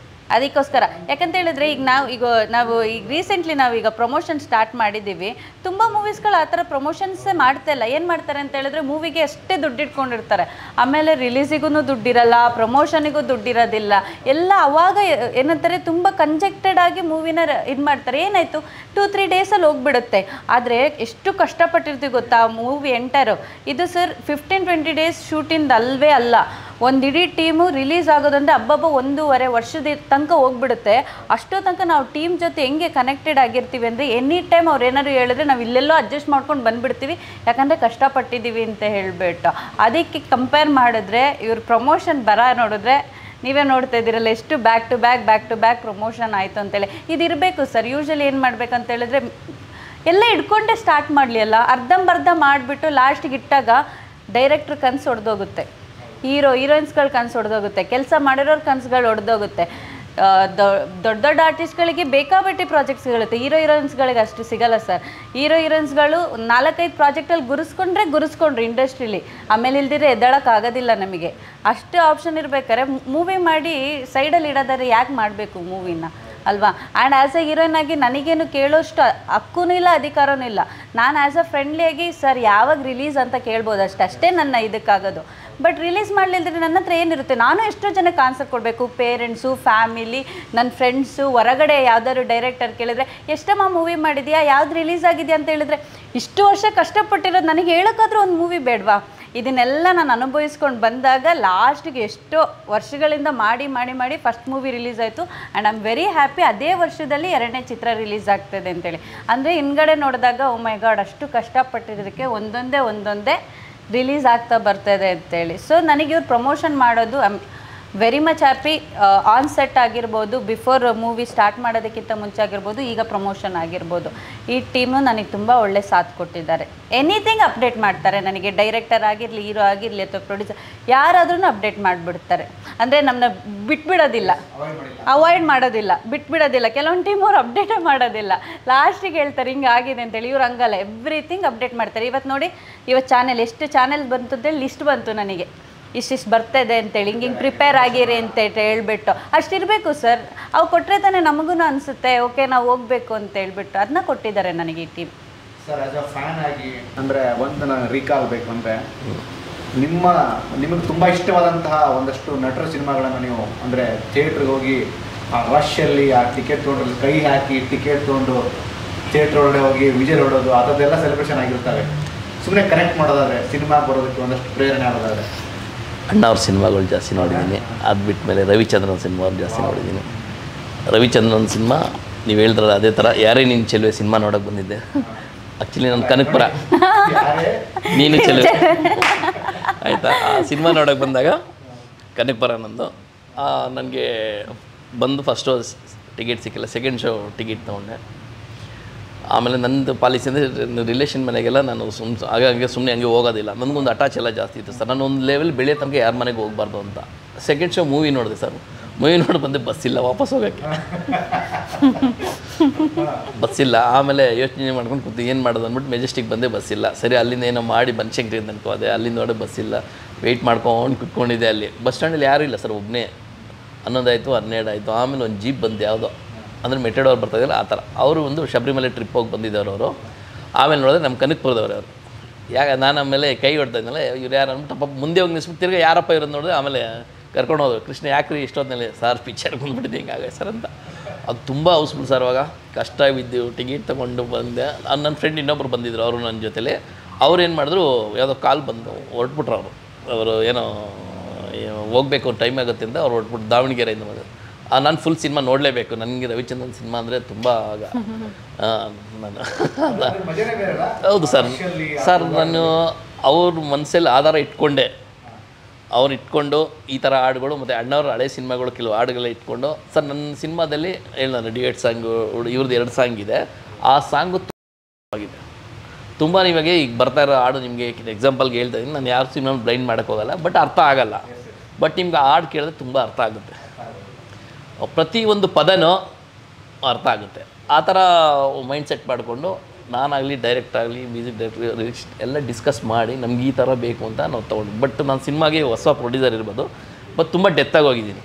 ಅದಕ್ಕೋಸ್ಕರ ಯಾಕಂತ ಹೇಳಿದ್ರೆ ಈಗ ನಾವು ಈಗ ರೀಸೆಂಟ್ಲಿ ನಾವೀಗ ಪ್ರಮೋಷನ್ ಸ್ಟಾರ್ಟ್ ಮಾಡಿದ್ದೀವಿ. ತುಂಬ ಮೂವೀಸ್ಗಳು ಆ ಥರ ಪ್ರಮೋಷನ್ಸೇ ಮಾಡ್ತಾ ಇಲ್ಲ. ಏನು ಮಾಡ್ತಾರೆ ಅಂತ ಹೇಳಿದ್ರೆ ಮೂವಿಗೆ ಅಷ್ಟೇ ದುಡ್ಡು ಇಟ್ಕೊಂಡಿರ್ತಾರೆ, ಆಮೇಲೆ ರಿಲೀಸಿಗೂ ದುಡ್ಡಿರಲ್ಲ, ಪ್ರಮೋಷನಿಗೂ ದುಡ್ಡಿರೋದಿಲ್ಲ. ಎಲ್ಲ ಅವಾಗ ಏನಂತಾರೆ ತುಂಬ ಕಂಜೆಕ್ಟೆಡ್ ಆಗಿ ಮೂವಿನ ಇದು ಮಾಡ್ತಾರೆ. ಏನಾಯಿತು 2-3 ಡೇಸಲ್ಲಿ ಹೋಗ್ಬಿಡುತ್ತೆ. ಆದರೆ ಎಷ್ಟು ಕಷ್ಟಪಟ್ಟಿರ್ತೀವಿ ಗೊತ್ತಾ ಮೂವಿ ಎಂಟರು. ಇದು ಸರ್ 15-20 ಡೇಸ್ ಶೂಟಿಂದ ಅಲ್ವೇ ಅಲ್ಲ, ಒಂದು ಇಡೀ ಟೀಮು ರಿಲೀಸ್ ಆಗೋದಂದರೆ 1.5 ವರ್ಷದ ತನಕ ಹೋಗ್ಬಿಡುತ್ತೆ. ಅಷ್ಟೋ ತನಕ ನಾವು ಟೀಮ್ ಜೊತೆ ಹೆಂಗೆ ಕನೆಕ್ಟೆಡ್ ಆಗಿರ್ತೀವಿ ಅಂದರೆ ಎನಿ ಟೈಮ್ ಅವ್ರು ಏನಾದ್ರು ಹೇಳಿದ್ರೆ ನಾವು ಇಲ್ಲೆಲ್ಲೋ ಅಡ್ಜಸ್ಟ್ ಮಾಡ್ಕೊಂಡು ಬಂದುಬಿಡ್ತೀವಿ, ಯಾಕಂದರೆ ಕಷ್ಟಪಟ್ಟಿದ್ದೀವಿ ಅಂತ ಹೇಳಿಬಿಟ್ಟು. ಅದಕ್ಕೆ ಕಂಪೇರ್ ಮಾಡಿದ್ರೆ ಇವ್ರ ಪ್ರಮೋಷನ್ ನೋಡಿದ್ರೆ ನೀವೇ ನೋಡ್ತಾ ಇದ್ದೀರಲ್ಲ ಎಷ್ಟು ಬ್ಯಾಕ್ ಟು ಬ್ಯಾಕ್ ಪ್ರಮೋಷನ್ ಆಯಿತು ಅಂತೇಳಿ. ಇದಿರಬೇಕು ಸರ್. ಯೂಶ್ವಲಿ ಏನು ಮಾಡಬೇಕಂತ ಹೇಳಿದ್ರೆ ಎಲ್ಲ ಇಟ್ಕೊಂಡೇ ಸ್ಟಾರ್ಟ್ ಮಾಡಲಿ ಅಲ್ಲ, ಅರ್ಧಂಬರ್ಧ ಮಾಡಿಬಿಟ್ಟು ಲಾಸ್ಟಿಗೆ ಇಟ್ಟಾಗ ಡೈರೆಕ್ಟ್ರ್ ಕನಸು ಹೊಡೆದೋಗುತ್ತೆ, ಹೀರೋಯಿನ್ಸ್ಗಳು ಕನಸು ಹೊಡೆದೋಗುತ್ತೆ, ಕೆಲಸ ಮಾಡಿರೋರು ಕನಸುಗಳು ಹೊಡೆದೋಗುತ್ತೆ. ದೊಡ್ಡ ಆರ್ಟಿಸ್ಟ್ಗಳಿಗೆ ಬೇಕಾಬಿಟ್ಟಿ ಪ್ರಾಜೆಕ್ಟ್ ಸಿಗುತ್ತೆ, ಹೀರೋಯಿನ್ಸ್ಗಳಿಗೆ ಅಷ್ಟು ಸಿಗಲ್ಲ ಸರ್. ಹೀರೋಯಿನ್ಸ್ಗಳು 4-5 ಪ್ರಾಜೆಕ್ಟಲ್ಲಿ ಗುರುಸ್ಕೊಂಡ್ರು ಇಂಡಸ್ಟ್ರೀಲಿ, ಆಮೇಲೆ ಇಲ್ದಿದ್ರೆ ಎದ್ದೇಳೋಕ್ಕಾಗೋದಿಲ್ಲ ನಮಗೆ. ಅಷ್ಟು ಆಪ್ಷನ್ ಇರ್ಬೇಕಾದ್ರೆ ಮೂವಿ ಮಾಡಿ ಸೈಡಲ್ಲಿ ಇಡೋದಾದ್ರೆ ಯಾಕೆ ಮಾಡಬೇಕು ಮೂವಿನ ಅಲ್ವಾ? ಆ್ಯಂಡ್ ಆ್ಯಸ್ ಎ ಹೀರೋಯಿನ್ ಆಗಿ ನನಗೇನು ಕೇಳೋಷ್ಟು ಹಕ್ಕೂ ಇಲ್ಲ, ಅಧಿಕಾರನೂ ಇಲ್ಲ. ನಾನು ಆ್ಯಸ್ ಅ ಫ್ರೆಂಡ್ಲಿಯಾಗಿ ಸರ್ ಯಾವಾಗ ರಿಲೀಸ್ ಅಂತ ಕೇಳ್ಬೋದು ಅಷ್ಟೇ ನನ್ನ ಇದಕ್ಕಾಗೋದು. ಬಟ್ ರಿಲೀಸ್ ಮಾಡಲಿಲ್ಲದ್ರೆ ನನ್ನ ಹತ್ರ ಏನಿರುತ್ತೆ? ನಾನು ಎಷ್ಟೋ ಜನಕ್ಕೆ ಆನ್ಸರ್ ಕೊಡಬೇಕು, ಪೇರೆಂಟ್ಸು, ಫ್ಯಾಮಿಲಿ, ನನ್ನ ಫ್ರೆಂಡ್ಸು, ಹೊರಗಡೆ ಯಾವುದಾದ್ರು ಡೈರೆಕ್ಟರ್ ಕೇಳಿದ್ರೆ ಎಷ್ಟಮ್ಮ ಮೂವಿ ಮಾಡಿದೆಯಾ, ಯಾವ್ದು ರಿಲೀಸ್ ಆಗಿದೆಯಾ ಅಂತ ಹೇಳಿದ್ರೆ ಇಷ್ಟು ವರ್ಷ ಕಷ್ಟಪಟ್ಟಿರೋದು ನನಗೆ ಹೇಳೋಕ್ಕಾದ್ರೂ ಒಂದು ಮೂವಿ ಬೇಡವಾ? ಇದನ್ನೆಲ್ಲ ನಾನು ಅನುಭವಿಸ್ಕೊಂಡು ಬಂದಾಗ ಲಾಸ್ಟಿಗೆ ಎಷ್ಟೋ ವರ್ಷಗಳಿಂದ ಮಾಡಿ ಫಸ್ಟ್ ಮೂವಿ ರಿಲೀಸ್ ಆಯಿತು. And I am very happy. ಅದೇ ವರ್ಷದಲ್ಲಿ 2ನೇ ಚಿತ್ರ ರಿಲೀಸ್ ಆಗ್ತದೆ ಅಂತೇಳಿ. ಅಂದರೆ ಹಿಂದ್ಗಡೆ ನೋಡಿದಾಗ ಓ ಮೈ ಗಾಡ್ ಅಷ್ಟು ಕಷ್ಟಪಟ್ಟಿದ್ದಕ್ಕೆ ಒಂದೊಂದೇ ರಿಲೀಸ್ ಆಗ್ತಾ ಬರ್ತದೆ ಅಂತೇಳಿ. ಸೊ ನನಗೆ ಇವ್ರು ಪ್ರಮೋಷನ್ ಮಾಡೋದು I am very much happy. On set ಆಗಿರ್ಬೋದು, ಬಿಫೋರ್ ಮೂವಿ ಸ್ಟಾರ್ಟ್ ಮಾಡೋದಕ್ಕಿಂತ ಮುಂಚೆ ಆಗಿರ್ಬೋದು, ಈಗ ಪ್ರಮೋಷನ್ ಆಗಿರ್ಬೋದು, ಈ ಟೀಮು ನನಗೆ ತುಂಬ ಒಳ್ಳೆ ಸಾಥ್ ಕೊಟ್ಟಿದ್ದಾರೆ. ಎನಿಥಿಂಗ್ ಅಪ್ಡೇಟ್ ಮಾಡ್ತಾರೆ ನನಗೆ, ಡೈರೆಕ್ಟರ್ ಆಗಿರಲಿ, ಹೀರೋ ಆಗಿರಲಿ ಅಥವಾ ಪ್ರೊಡ್ಯೂಸರ್ ಯಾರಾದ್ರೂ ಅಪ್ಡೇಟ್ ಮಾಡಿಬಿಡ್ತಾರೆ. ಅಂದರೆ ನಮ್ಮನ್ನ ಬಿಟ್ಬಿಡೋದಿಲ್ಲ, ಅವಾಯ್ಡ್ ಮಾಡೋದಿಲ್ಲ, ಬಿಟ್ಬಿಡೋದಿಲ್ಲ. ಕೆಲವೊಂದು ಟೀಮ್ ಅವ್ರು ಅಪ್ಡೇಟೇ ಮಾಡೋದಿಲ್ಲ, ಲಾಸ್ಟಿಗೆ ಹೇಳ್ತಾರೆ ಹಿಂಗೆ ಆಗಿದೆ ಅಂತೇಳಿ. ಇವ್ರು ಹಂಗಲ್ಲ, ಎವ್ರಿಥಿಂಗ್ ಅಪ್ಡೇಟ್ ಮಾಡ್ತಾರೆ. ಇವತ್ತು ನೋಡಿ, ಇವತ್ತು ಚಾನೆಲ್ ಎಷ್ಟು ಚಾನೆಲ್ ಬಂತು ಅಂತೇಳಿ ಲಿಸ್ಟ್ ಬಂತು ನನಗೆ, ಇಷ್ಟಿಷ್ಟು ಬರ್ತದೆ ಅಂತೇಳಿ, ಹಿಂಗೆ ಪ್ರಿಪೇರ್ ಆಗಿರಿ ಅಂತ ಹೇಳ್ಬಿಟ್ಟು. ಅಷ್ಟಿರಬೇಕು ಸರ್. ಅವು ಕೊಟ್ಟರೆ ತಾನೇ ನಮಗೂ ಅನಿಸುತ್ತೆ ಓಕೆ ನಾವು ಹೋಗಬೇಕು ಅಂತ ಹೇಳ್ಬಿಟ್ಟು. ಅದನ್ನ ಕೊಟ್ಟಿದ್ದಾರೆ ನನಗೆ ಈ team. Sir as a fan ಆಗಿ ಅಂದರೆ ಒಂದು ನಾನು ರೀಕಾಲ್ ಬೇಕು ಅಂದರೆ ನಿಮಗೆ ತುಂಬ ಇಷ್ಟವಾದಂತಹ ಒಂದಷ್ಟು ನಟರ ಸಿನಿಮಾಗಳನ್ನು ನೀವು ಅಂದರೆ ಥಿಯೇಟ್ರಿಗೆ ಹೋಗಿ ಆ ರಶಲ್ಲಿ ಆ ಟಿಕೆಟ್ ತೊಗೊಂಡ್ರಲ್ಲಿ ಕೈ ಹಾಕಿ ಟಿಕೆಟ್ ತೊಗೊಂಡು ಥಿಯೇಟ್ರ್ ಒಳಗಡೆ ಹೋಗಿ ವಿಜಯ್ ಹೊಡೋದು ಅದೆಲ್ಲ ಸೆಲೆಬ್ರೇಷನ್ ಆಗಿರ್ತವೆ. ಸುಮ್ಮನೆ ಕನೆಕ್ಟ್ ಮಾಡೋದಾದರೆ ಸಿನಿಮಾ ಬರೋದಕ್ಕೆ ಒಂದಷ್ಟು ಪ್ರೇರಣೆ ಆಗೋದಾದರೆ ಅಣ್ಣವ್ರ ಸಿನಿಮಾಗಳು ಜಾಸ್ತಿ ನೋಡಿದ್ದೀನಿ. ಅದು ಬಿಟ್ಟ ಮೇಲೆ ರವಿಚಂದ್ರನ್ ಸಿನಿಮಾಗಳು ಜಾಸ್ತಿ ನೋಡಿದ್ದೀನಿ. ರವಿಚಂದ್ರನ್ ಸಿನಿಮಾ ನೀವು ಹೇಳಿದ್ರಲ್ಲ ಅದೇ ಥರ ಯಾರೇ ನೀನು ಚೆಲುವೆ ಸಿನಿಮಾ ನೋಡೋಕೆ ಬಂದಿದ್ದೆ. ಆ್ಯಕ್ಚುಲಿ ನಾನು ಕನಕಪುರ, ನೀನು ಚೆಲುವೆ ಆಯಿತಾ, ಆ ಸಿನಿಮಾ ನೋಡೋಕೆ ಬಂದಾಗ ಕನಕಪುರ ನಂದು ನನಗೆ ಬಂದು ಫಸ್ಟ್ ಶೋ ಟಿಕೆಟ್ ಸಿಕ್ಕಿಲ್ಲ, ಸೆಕೆಂಡ್ ಶೋ ಟಿಕೆಟ್ ತೊಗೊಂಡೆ. ಆಮೇಲೆ ನಂದು ಪಾಲಿಸಿ ಅಂದರೆ ರಿಲೇಷನ್ ಮನೆಗೆಲ್ಲ ನಾನು ಹಾಗಾಗಿ ಸುಮ್ಮನೆ ಹಂಗೆ ಹೋಗೋದಿಲ್ಲ. ನನಗೊಂದು ಅಟ್ಯಾಚ್ ಎಲ್ಲ ಜಾಸ್ತಿ ಇತ್ತು ಸರ್. ನಾನು ಒಂದು ಲೆವೆಲ್ ಬೆಳೆಯೋ ತನಕ ಯಾರ ಮನೆಗೆ ಹೋಗಬಾರ್ದು ಅಂತ. ಸೆಕೆಂಡ್ ಶೋ ಮೂವಿ ನೋಡಿದೆ ಸರ್. ಮೂವಿ ನೋಡಿ ಬಂದೆ, ಬಸ್ಸಿಲ್ಲ ವಾಪಸ್ ಹೋಗೋಕ್ಕೆ, ಬಸ್ಸಿಲ್ಲ. ಆಮೇಲೆ ಯೋಚನೆ ಮಾಡ್ಕೊಂಡು ಕೂತು ಏನು ಮಾಡೋದು ಅಂದ್ಬಿಟ್ಟು ಮೆಜೆಸ್ಟಿಕ್ ಬಂದೆ, ಬಸ್ಸಿಲ್ಲ. ಸರಿ ಅಲ್ಲಿಂದ ಏನೋ ಮಾಡಿ ಬನಶಂಕರಿ ಅಂತ ಅನ್ಕೋದೆ. ಅಲ್ಲಿಂದ ನೋಡಿ ಬಸ್ಸಿಲ್ಲ, ವೆಯ್ಟ್ ಮಾಡ್ಕೊಂಡು ಕುತ್ಕೊಂಡಿದ್ದೆ. ಅಲ್ಲಿ ಬಸ್ ಸ್ಟ್ಯಾಂಡಲ್ಲಿ ಯಾರೂ ಇಲ್ಲ ಸರ್, ಒಬ್ಬನೇ. 11 ಆಯಿತು, 12 ಆಯಿತು. ಆಮೇಲೆ ಒಂದು ಜೀಪ್ ಬಂದು ಯಾವುದೋ ಅಂದರೆ ಮೆಟೆಡೋರು ಬರ್ತಾಯಿಲ್ಲ ಆ ಥರ. ಅವರು ಒಂದು ಶಬರಿಮಲೆ ಟ್ರಿಪ್ ಹೋಗಿ ಬಂದಿದ್ದವರು ಅವರು. ಆಮೇಲೆ ನೋಡಿದ್ರೆ ನಮ್ಮ ಕನಕಪುರದವ್ರು ಅವರು. ನಾನು ಆಮೇಲೆ ಕೈ ಹೊಡ್ತಾ ಇದ್ನಲ್ಲ, ಇವ್ರು ಯಾರು ಅಂದ್ಬಿಟ್ಟು ಪಾಪ ಮುಂದೆ ಹೋಗಿ ನಿಲ್ಸ್ಬಿಟ್ಟು ತಿರ್ಗಿ ಯಾರಪ್ಪ ಇರೋದು ನೋಡಿದ್ರೆ ಆಮೇಲೆ ಕರ್ಕೊಂಡು ಹೋದ್ರು. ಕೃಷ್ಣ ಯಾಕ್ರಿ ಇಷ್ಟೊತ್ತಿನಲ್ಲಿ ಸರ್ ಪಿಕ್ಚರ್ ಬಂದುಬಿಟ್ಟಿದ್ದೆ ಹಿಂಗಾಗ ಸರ್ ಅಂತ. ಅದು ತುಂಬ ಹೌಸ್ಫುಲ್ ಸರ್. ಅವಾಗ ಕಷ್ಟ ಬಿದ್ದು ಟಿಕೆಟ್ ತೊಗೊಂಡು ಬಂದೆ. ನನ್ನ ಫ್ರೆಂಡ್ ಇನ್ನೊಬ್ರು ಬಂದಿದ್ರು, ಅವರು ನನ್ನ ಜೊತೆಲಿ. ಅವ್ರು ಏನು ಮಾಡಿದ್ರು, ಯಾವುದೋ ಕಾಲ್ ಬಂದು ಹೊರಟ್ಬಿಟ್ರು ಅವರು ಏನೋ ಹೋಗಬೇಕು ಟೈಮ್ ಆಗುತ್ತೆ ಅಂತ ಅವ್ರು ಹೊರಟ್ಬಿಟ್ಟು ದಾವಣಗೆರೆಯಿಂದ ಬಂದರು. ನಾನು ಫುಲ್ ಸಿನಿಮಾ ನೋಡಲೇಬೇಕು. ನನಗೆ ರವಿಚಂದ್ರನ್ ಸಿನಿಮಾ ಅಂದರೆ ತುಂಬ ನಾನು ಹೌದು ಸರ್ ನಾನು ಅವ್ರ ಮನಸ್ಸಲ್ಲಿ ಆಧಾರ ಇಟ್ಕೊಂಡೆ. ಅವ್ರು ಇಟ್ಕೊಂಡು ಈ ಥರ ಹಾಡುಗಳು ಮತ್ತು ಅಣ್ಣವ್ರ ಹಳೆ ಸಿನಿಮಾಗಳು ಕೆಲವು ಹಾಡುಗಳ ಇಟ್ಕೊಂಡು ಸರ್ ನನ್ನ ಸಿನಿಮಾದಲ್ಲಿ ಹೇಳಿದ್ರೆ ಡಿಯೇಟ್ ಸಾಂಗು ಇವ್ರದ್ದು 2 ಸಾಂಗ್ ಇದೆ. ಆ ಸಾಂಗು ಆಗಿದೆ ತುಂಬ. ಇವಾಗ ಈಗ ಬರ್ತಾ ಇರೋ ಹಾಡು ನಿಮಗೆ ಎಕ್ಸಾಂಪಲ್ಗೆ ಹೇಳ್ತಾ ಇದ್ದೀನಿ. ನಾನು ಯಾರು ಸಿನಿಮಾ ಬ್ಲೈಂಡ್ ಮಾಡೋಕ್ಕೆ ಹೋಗಲ್ಲ, ಬಟ್ ಅರ್ಥ ಆಗೋಲ್ಲ. ಬಟ್ ನಿಮ್ಗೆ ಆ ಹಾಡು ಕೇಳಿದ್ರೆ ತುಂಬ ಅರ್ಥ ಆಗುತ್ತೆ, ಪ್ರತಿಯೊಂದು ಪದನೂ ಅರ್ಥ ಆಗುತ್ತೆ. ಆ ಥರ ಮೈಂಡ್ ಸೆಟ್ ಮಾಡಿಕೊಂಡು ನಾನಾಗಲಿ ಡೈರೆಕ್ಟ್ ಆಗಲಿ ಮ್ಯೂಸಿಕ್ ಡೈರೆಕ್ಟರ್ ಎಲ್ಲ ಡಿಸ್ಕಸ್ ಮಾಡಿ ನಮ್ಗೆ ಈ ಥರ ಬೇಕು ಅಂತ ನಾವು ತೊಗೊಂಡು. ಬಟ್ ನಾನು ಸಿನಿಮಾಗೆ ಹೊಸ ಪ್ರೊಡ್ಯೂಸರ್ ಇರ್ಬೋದು, ಬಟ್ ತುಂಬ ಡೆತ್ತಾಗಿ ಹೋಗಿದ್ದೀನಿ.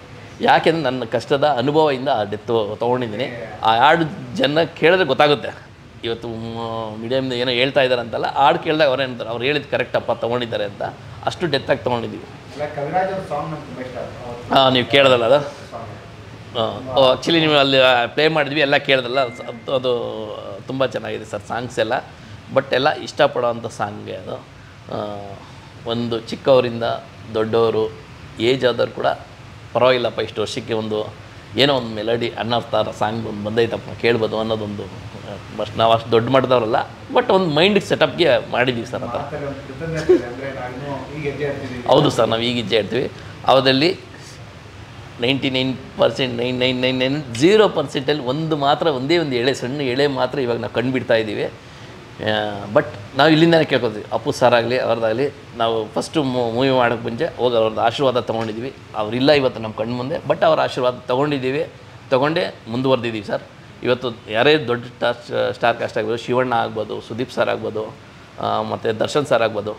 ಯಾಕೆಂದರೆ ನನ್ನ ಕಷ್ಟದ ಅನುಭವದಿಂದ ಆ ಡೆತ್ ತೊಗೊಂಡಿದ್ದೀನಿ. ಆ ಹಾಡು ಜನ ಕೇಳಿದ್ರೆ ಗೊತ್ತಾಗುತ್ತೆ. ಇವತ್ತು ಮೀಡಿಯಮ್ದು ಏನೋ ಹೇಳ್ತಾ ಇದ್ದಾರೆ ಅಂತಲ್ಲ, ಹಾಡು ಕೇಳಿದಾಗ ಅವ್ರು ಏನಂತಾರೆ, ಅವ್ರು ಹೇಳಿದ್ದು ಕರೆಕ್ಟಪ್ಪ ತೊಗೊಂಡಿದ್ದಾರೆ ಅಂತ. ಅಷ್ಟು ಡೆತ್ತಾಗಿ ತೊಗೊಂಡಿದ್ದೀವಿ. ಕವಿರಾಜ್ ಅವ್ರ ಸಾಂಗ್ ನಮ್ಗೆ ತುಂಬ ಇಷ್ಟ ಆಯ್ತು. ಹಾಂ, ನೀವು ಕೇಳೋದಲ್ಲ ಅದು? ಆ್ಯಕ್ಚುಲಿ ನೀವು ಅಲ್ಲಿ ಪ್ಲೇ ಮಾಡಿದ್ವಿ, ಎಲ್ಲ ಕೇಳಿದಲ್ಲ, ಅದು ತುಂಬ ಚೆನ್ನಾಗಿದೆ ಸರ್ ಸಾಂಗ್ಸ್ ಎಲ್ಲ. ಬಟ್ ಎಲ್ಲ ಇಷ್ಟಪಡೋವಂಥ ಸಾಂಗ್ಗೆ ಅದು. ಒಂದು ಚಿಕ್ಕವರಿಂದ ದೊಡ್ಡವರು, ಏಜ್ ಆದವ್ರು ಕೂಡ ಪರವಾಗಿಲ್ಲಪ್ಪ, ಇಷ್ಟು ವರ್ಷಕ್ಕೆ ಒಂದು ಏನೋ ಒಂದು ಮೆಲಡಿ ಅನ್ನೋ ಥರ ಸಾಂಗ್ ಒಂದು ಬಂದೈತಪ್ಪ ಕೇಳ್ಬೋದು ಅನ್ನೋದೊಂದು. ಬಟ್ ನಾವು ಅಷ್ಟು ದೊಡ್ಡ ಮಾಡಿದವ್ರಲ್ಲ, ಬಟ್ ಒಂದು ಮೈಂಡಿಗೆ ಸೆಟಪ್ಗೆ ಮಾಡಿದ್ದೀವಿ ಸರ್. ಆ ಥರ ಹೌದು ಸರ್, ನಾವು ಈಗ ಹೆಜ್ಜೆ ಇಡ್ತೀವಿ. ಅವರಲ್ಲಿ 99% ಒಂದು ಮಾತ್ರ, ಒಂದೇ ಒಂದು ಎಳೆ, ಸಣ್ಣ ಎಳೆ ಮಾತ್ರ ಇವಾಗ ನಾವು ಕಂಡುಬಿಡ್ತಾ ಇದ್ದೀವಿ. ಬಟ್ ನಾವು ಇಲ್ಲಿಂದನೇ ಕೇಳ್ಕೊತೀವಿ. ಅಪ್ಪು ಸರ್ ಆಗಲಿ ಅವ್ರದ್ದಾಗಲಿ, ನಾವು ಫಸ್ಟು ಮೂವಿ ಮಾಡೋಕ್ಕೆ ಮುಂಚೆ ಹೋಗಿ ಅವ್ರದ್ದು ಆಶೀರ್ವಾದ ತೊಗೊಂಡಿದ್ದೀವಿ. ಅವರಿಲ್ಲ ಇವತ್ತು ನಮ್ಮ ಕಣ್ಣು ಮುಂದೆ, ಬಟ್ ಅವ್ರ ಆಶೀರ್ವಾದ ತೊಗೊಂಡೇ ಮುಂದುವರೆದಿದ್ದೀವಿ ಸರ್. ಇವತ್ತು ಯಾರೇ ದೊಡ್ಡ ಸ್ಟಾರ್ ಕಾಸ್ಟ್ ಆಗ್ಬೋದು, ಶಿವಣ್ಣ ಆಗ್ಬೋದು, ಸುದೀಪ್ ಸರ್ ಆಗ್ಬೋದು, ಮತ್ತು ದರ್ಶನ್ ಸರ್ ಆಗ್ಬೋದು,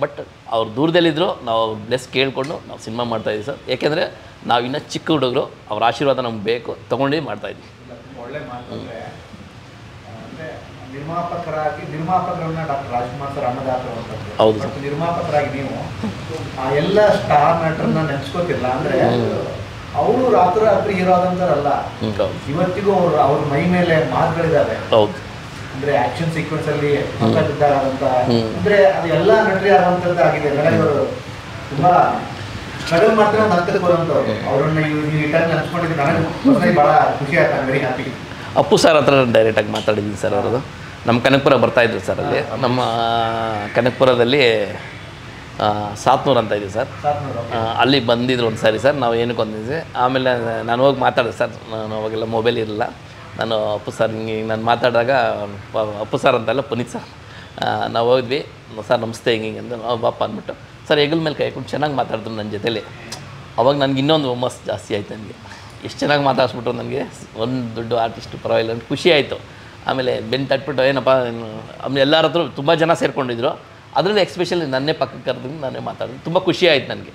ಬಟ್ ಅವ್ರು ದೂರದಲ್ಲಿದ್ದರೂ ನಾವು ಬ್ಲೆಸ್ ಕೇಳಿಕೊಂಡು ನಾವು ಸಿನಿಮಾ ಮಾಡ್ತಾಯಿದ್ದೀವಿ ಸರ್. ಏಕೆಂದರೆ ನಾವು ಇನ್ನೂ ಚಿಕ್ಕ ಹುಡುಗರು, ಅವ್ರ ಆಶೀರ್ವಾದ ನಮ್ಗೆ ಬೇಕು, ತೊಗೊಂಡೇ ಮಾಡ್ತಾಯಿದ್ವಿ. ಒಳ್ಳೆ ಮಾತು. ಅಂದರೆ ನಿರ್ಮಾಪಕರನ್ನ ಡಾಕ್ಟರ್ ರಾಜ್ಕುಮಾರ್ ಸರ್ ಅನ್ನದಾತರು ಅಂತಂದ್ರೆ, ಹೌದು ಬಟ್ ನಿರ್ಮಾಪಕರಾಗಿ ನೀವು ಆ ಎಲ್ಲ ಸ್ಟಾರ್ ನಟರನ್ನ ನೆನೆಸ್ಕೋತಿಲ್ಲ. ಅಂದರೆ ಅವರು ರಾತ್ರಿ ಹೀರೋ ಆದಂಥವ್ರಲ್ಲ, ಇವತ್ತಿಗೂ ಅವ್ರ ಮೈ ಮೇಲೆ ಮಾತುಗಳಿದ್ದಾವೆ. ಹೌದು. ಅಂದರೆ ಆ್ಯಕ್ಷನ್ ಸೀಕ್ವೆನ್ಸ್ ಅಲ್ಲಿ ಮಾತಾಡಿದ್ದಾರಂತ, ಅಂದರೆ ಅದು ಎಲ್ಲ ನಟರಿ ಆಗುವಂಥದ್ದು ಆಗಿದೆ. ಅವರು ತುಂಬ ಸ್ಟ್ರಗಲ್ ಮಾಡ್ತಾರೆ, ಒಂದು ಹಂತಕ್ಕೆ ಬರುವಂಥವ್ರು. ಅವ್ರನ್ನ ನೀವು ಇಟ್ಟಾಗಿ ನೆನೆಸ್ಕೊಂಡಿದ್ದು ನನಗೆ ಭಾಳ ಖುಷಿ ಆಯ್ತು. I very happy. Appu sir ಹತ್ರ ಡೈರೆಕ್ಟಾಗಿ ಮಾತಾಡಿದ್ದೀನಿ ಸರ್. ಅವ್ರದ್ದು ನಮ್ಮ ಕನಕಪುರ ಬರ್ತಾಯಿದ್ರು ಸರ್. ಅಲ್ಲಿ ನಮ್ಮ ಕನಕಪುರದಲ್ಲಿ ಸಾತ್ನೂರು ಅಂತ ಇದೆ ಸರ್, ಅಲ್ಲಿ ಬಂದಿದ್ರು ಒಂದು ಸಾರಿ ಸರ್. ನಾವು ಏನಕ್ಕೆ ಬಂದಿದ್ವಿ, ಆಮೇಲೆ ನಾನು ಹೋಗಿ ಮಾತಾಡಿದೆ ಸರ್. ನಾನು ಅವಾಗೆಲ್ಲ ಮೊಬೈಲ್ ಇರಲಿಲ್ಲ. ನಾನು ಅಪ್ಪು ಸರ್ ಹಿಂಗೆ ನಾನು ಮಾತಾಡಿದಾಗ, ಅಪ್ಪು ಸರ್ ಅಂತಲ್ಲ ಪುನೀತ್ ಸರ್, ನಾವು ಹೋಗಿದ್ವಿ. ಸರ್ ನಮಸ್ತೆ ಹಿಂಗೆ ಅಂದು ಬಾಪ ಅಂದ್ಬಿಟ್ಟು ಸರ್ ಹೆಗಲ ಮೇಲೆ ಕೈ ಹಾಕೊಂಡು ಚೆನ್ನಾಗಿ ಮಾತಾಡಿದ್ರು ನನ್ನ ಜೊತೆಲಿ. ಅವಾಗ ನನಗೆ ಇನ್ನೊಂದು ಹುಮ್ಮಸ್ ಜಾಸ್ತಿ ಆಯಿತು. ನನಗೆ ಎಷ್ಟು ಚೆನ್ನಾಗಿ ಮಾತಾಡಿಸ್ಬಿಟ್ರು, ನನಗೆ ಒಂದು ದೊಡ್ಡ ಆರ್ಟಿಸ್ಟ್ ಪರವಾಗಿಲ್ಲ ಅಂತ ಖುಷಿ ಆಯಿತು. ಆಮೇಲೆ ಬೆನ್ನು ತಟ್ಬಿಟ್ಟು ಏನಪ್ಪ, ಆಮೇಲೆ ಎಲ್ಲರ ಹತ್ರ ತುಂಬ ಜನ ಸೇರ್ಕೊಂಡಿದ್ರು. ಅದರಲ್ಲಿ ಎಕ್ಸ್ಪೆಷಲಿ ನನ್ನೇ ಪಕ್ಕಕ್ಕೆ ಕರೆದು ನಾನೇ ಮಾತಾಡಿದ್ದು. ತುಂಬ ಖುಷಿ ಆಯ್ತು ನನಗೆ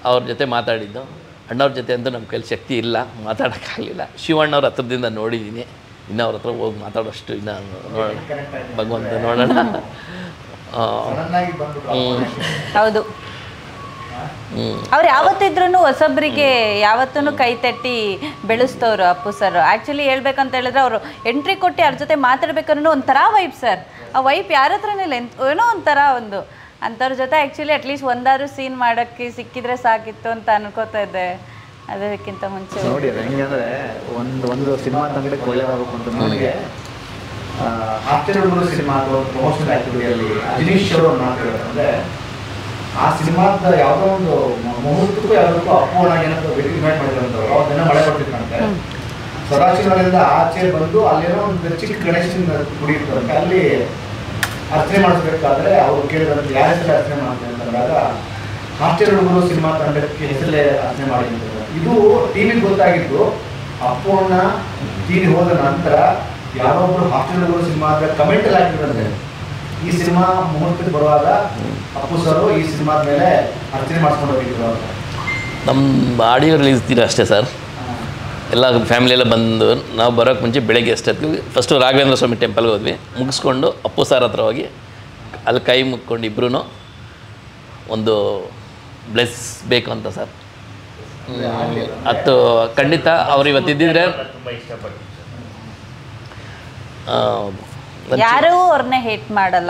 ಅವ್ರ ಜೊತೆ ಮಾತಾಡಿದ್ದು. ಅಣ್ಣವ್ರ ಜೊತೆ ಅಂತೂ ನಮ್ಮ ಕೈಲಿ ಶಕ್ತಿ ಇಲ್ಲ, ಮಾತಾಡೋಕ್ಕಾಗಲಿಲ್ಲ. ಶಿವಣ್ಣವ್ರ ಹತ್ರದಿಂದ ನೋಡಿದ್ದೀನಿ, ಇನ್ನೂ ಅವ್ರ ಹತ್ರ ಹೋಗಿ ಮಾತಾಡೋಷ್ಟು ಇನ್ನೂ ನೋಡೋಣ, ಭಗವಂತ ನೋಡೋಣ. ಹೌದು, ಅವ್ರು ಯಾವತ್ತಿದ್ರೂ ಹೊಸಬ್ರಿಗೆ ಯಾವತ್ತೂ ಕೈ ತಟ್ಟಿ ಬೆಳೆಸ್ತವ್ರು ಅಪ್ಪು ಸರ್. ಆ್ಯಕ್ಚುಲಿ ಹೇಳ್ಬೇಕಂತ ಹೇಳಿದ್ರೆ, ಅವರು ಎಂಟ್ರಿ ಕೊಟ್ಟು ಅವ್ರ ಜೊತೆ ಮಾತಾಡ್ಬೇಕಾದ್ರೂ ಒಂಥರ ವೈಬ್ ಸರ್. ಆ ವೈಬ್ ಯಾರ ಹತ್ರನೇ ಇಲ್ಲ, ಏನೋ ಒಂಥರ ಒಂದು ಅಂಥವ್ರ ಜೊತೆ ಆ್ಯಕ್ಚುಲಿ ಅಟ್ಲೀಸ್ಟ್ ಒಂದಾದ್ರು ಸೀನ್ ಮಾಡೋಕ್ಕೆ ಸಿಕ್ಕಿದ್ರೆ ಸಾಕಿತ್ತು ಅಂತ ಅನ್ಕೋತಾ ಇದ್ದೆ. ಅದಕ್ಕಿಂತ ಮುಂಚೆ ನೋಡಿ ಹೆಂಗೆ ಅಂದರೆ ಒಂದು ಸಿನಿಮಾ ತಂಡಕ್ಕೆ ಒಳ್ಳೆಯದಾಗಬೇಕು ಅಂತ ನನಗೆ ಆಫ್ಟರ್ ಹುಡುಗರು ಸಿನಿಮಾ ಅಥವಾ ಪ್ರಮೋಷನಲ್ ಆ್ಯಕ್ಟಿವಿಟಿಯಲ್ಲಿ ಅಜನೀಶ್ ಅವರು ಮಾತಾಡೋದಂದರೆ, ಆ ಸಿನಿಮಾದ ಯಾವುದೋ ಒಂದು ಮುಹೂರ್ತಕ್ಕೂ ಯಾವುದಕ್ಕೂ ಅಪ್ಪುವನಾಗಿ ಏನಾದ್ರು ಇನ್ವೈಟ್ ಮಾಡಿರೋಂಥವ್ರು. ಅವ್ರನ್ನೆಲ್ಲ ಮಳೆ ಬರ್ತಿತ್ತಂತೆ. ಸ್ವರಾಕ್ಷಿಗಳಿಂದ ಆಚೆ ಬಂದು ಅಲ್ಲೇನೋ ಒಂದು ಚಿಕ್ಕ ಗಣೇಶನ ಗುಡಿ ಇರ್ತದಂತೆ, ಅಲ್ಲಿ ಅರ್ಚನೆ ಮಾಡಿಸ್ಬೇಕಾದ್ರೆ ಅವ್ರು ಕೇಳಿದಂತೆ ಯಾರ ಹೆಸರೇ ಅರ್ಚನೆ ಮಾಡ್ತಾರೆ ಅಂತಂದಾಗ ಆಫ್ಟರ್ ಹುಡುಗರು ಸಿನಿಮಾ ತಂಡಕ್ಕೆ ಹೆಸರಲ್ಲೇ ಅರ್ಚನೆ ಮಾಡಿದ್ರು. ಇದು ಟಿವಿಗೆ ಗೊತ್ತಾಗಿದ್ದು ಅಪ್ಪುವನ್ನ ತೀರಿ ಹೋದ ನಂತರ ಯಾರೊಬ್ಬರು ಆಫ್ಟರ್ ಹುಡುಗರು ಸಿನಿಮಾ ಅಂತ ಕಮೆಂಟಲ್ಲಿ ಹಾಕಿದ್ರಂತೆ, ಈ ಸಿನಿಮಾ ಮುಹೂರ್ತಕ್ಕೆ ಬರುವಾಗ ಅಪ್ಪು ಸರ್ ಈ ಸಿನಿಮಾದ ಮೇಲೆ ಅರ್ಚನೆ ಮಾಡಿಸ್ಕೊಂಡು ಹೋಗಿದ್ರು ಅಂತ. ನಮ್ಮ ಆಡಿಯೋ ರಿಲೀಸ್ ತೀರ ಅಷ್ಟೇ ಸರ್. ಎಲ್ಲ ಫ್ಯಾಮಿಲಿಯೆಲ್ಲ ಬಂದು ನಾವು ಬರೋಕ್ಕೆ ಮುಂಚೆ ಬೆಳಗ್ಗೆ ಎಷ್ಟೊತ್ತಿಗೆ ಫಸ್ಟು ರಾಘವೇಂದ್ರ ಸ್ವಾಮಿ ಟೆಂಪಲ್ಗೆ ಹೋದ್ವಿ. ಮುಗಿಸ್ಕೊಂಡು ಅಪ್ಪು ಸರ್ ಹತ್ರ ಹೋಗಿ ಅಲ್ಲಿ ಕೈ ಮುಕ್ಕೊಂಡು ಇಬ್ಬರೂ ಒಂದು ಬ್ಲೆಸ್ ಬೇಕು ಅಂತ ಸರ್. ಅದು ಖಂಡಿತ ಅವ್ರು ಇವತ್ತಿದ್ದಿದ್ರೆ ತುಂಬ ಇಷ್ಟಪಡ್ತೀನಿ. ಯಾರೂ ಅವ್ರನ್ನ ಹೇಟ್ ಮಾಡಲ್ಲ,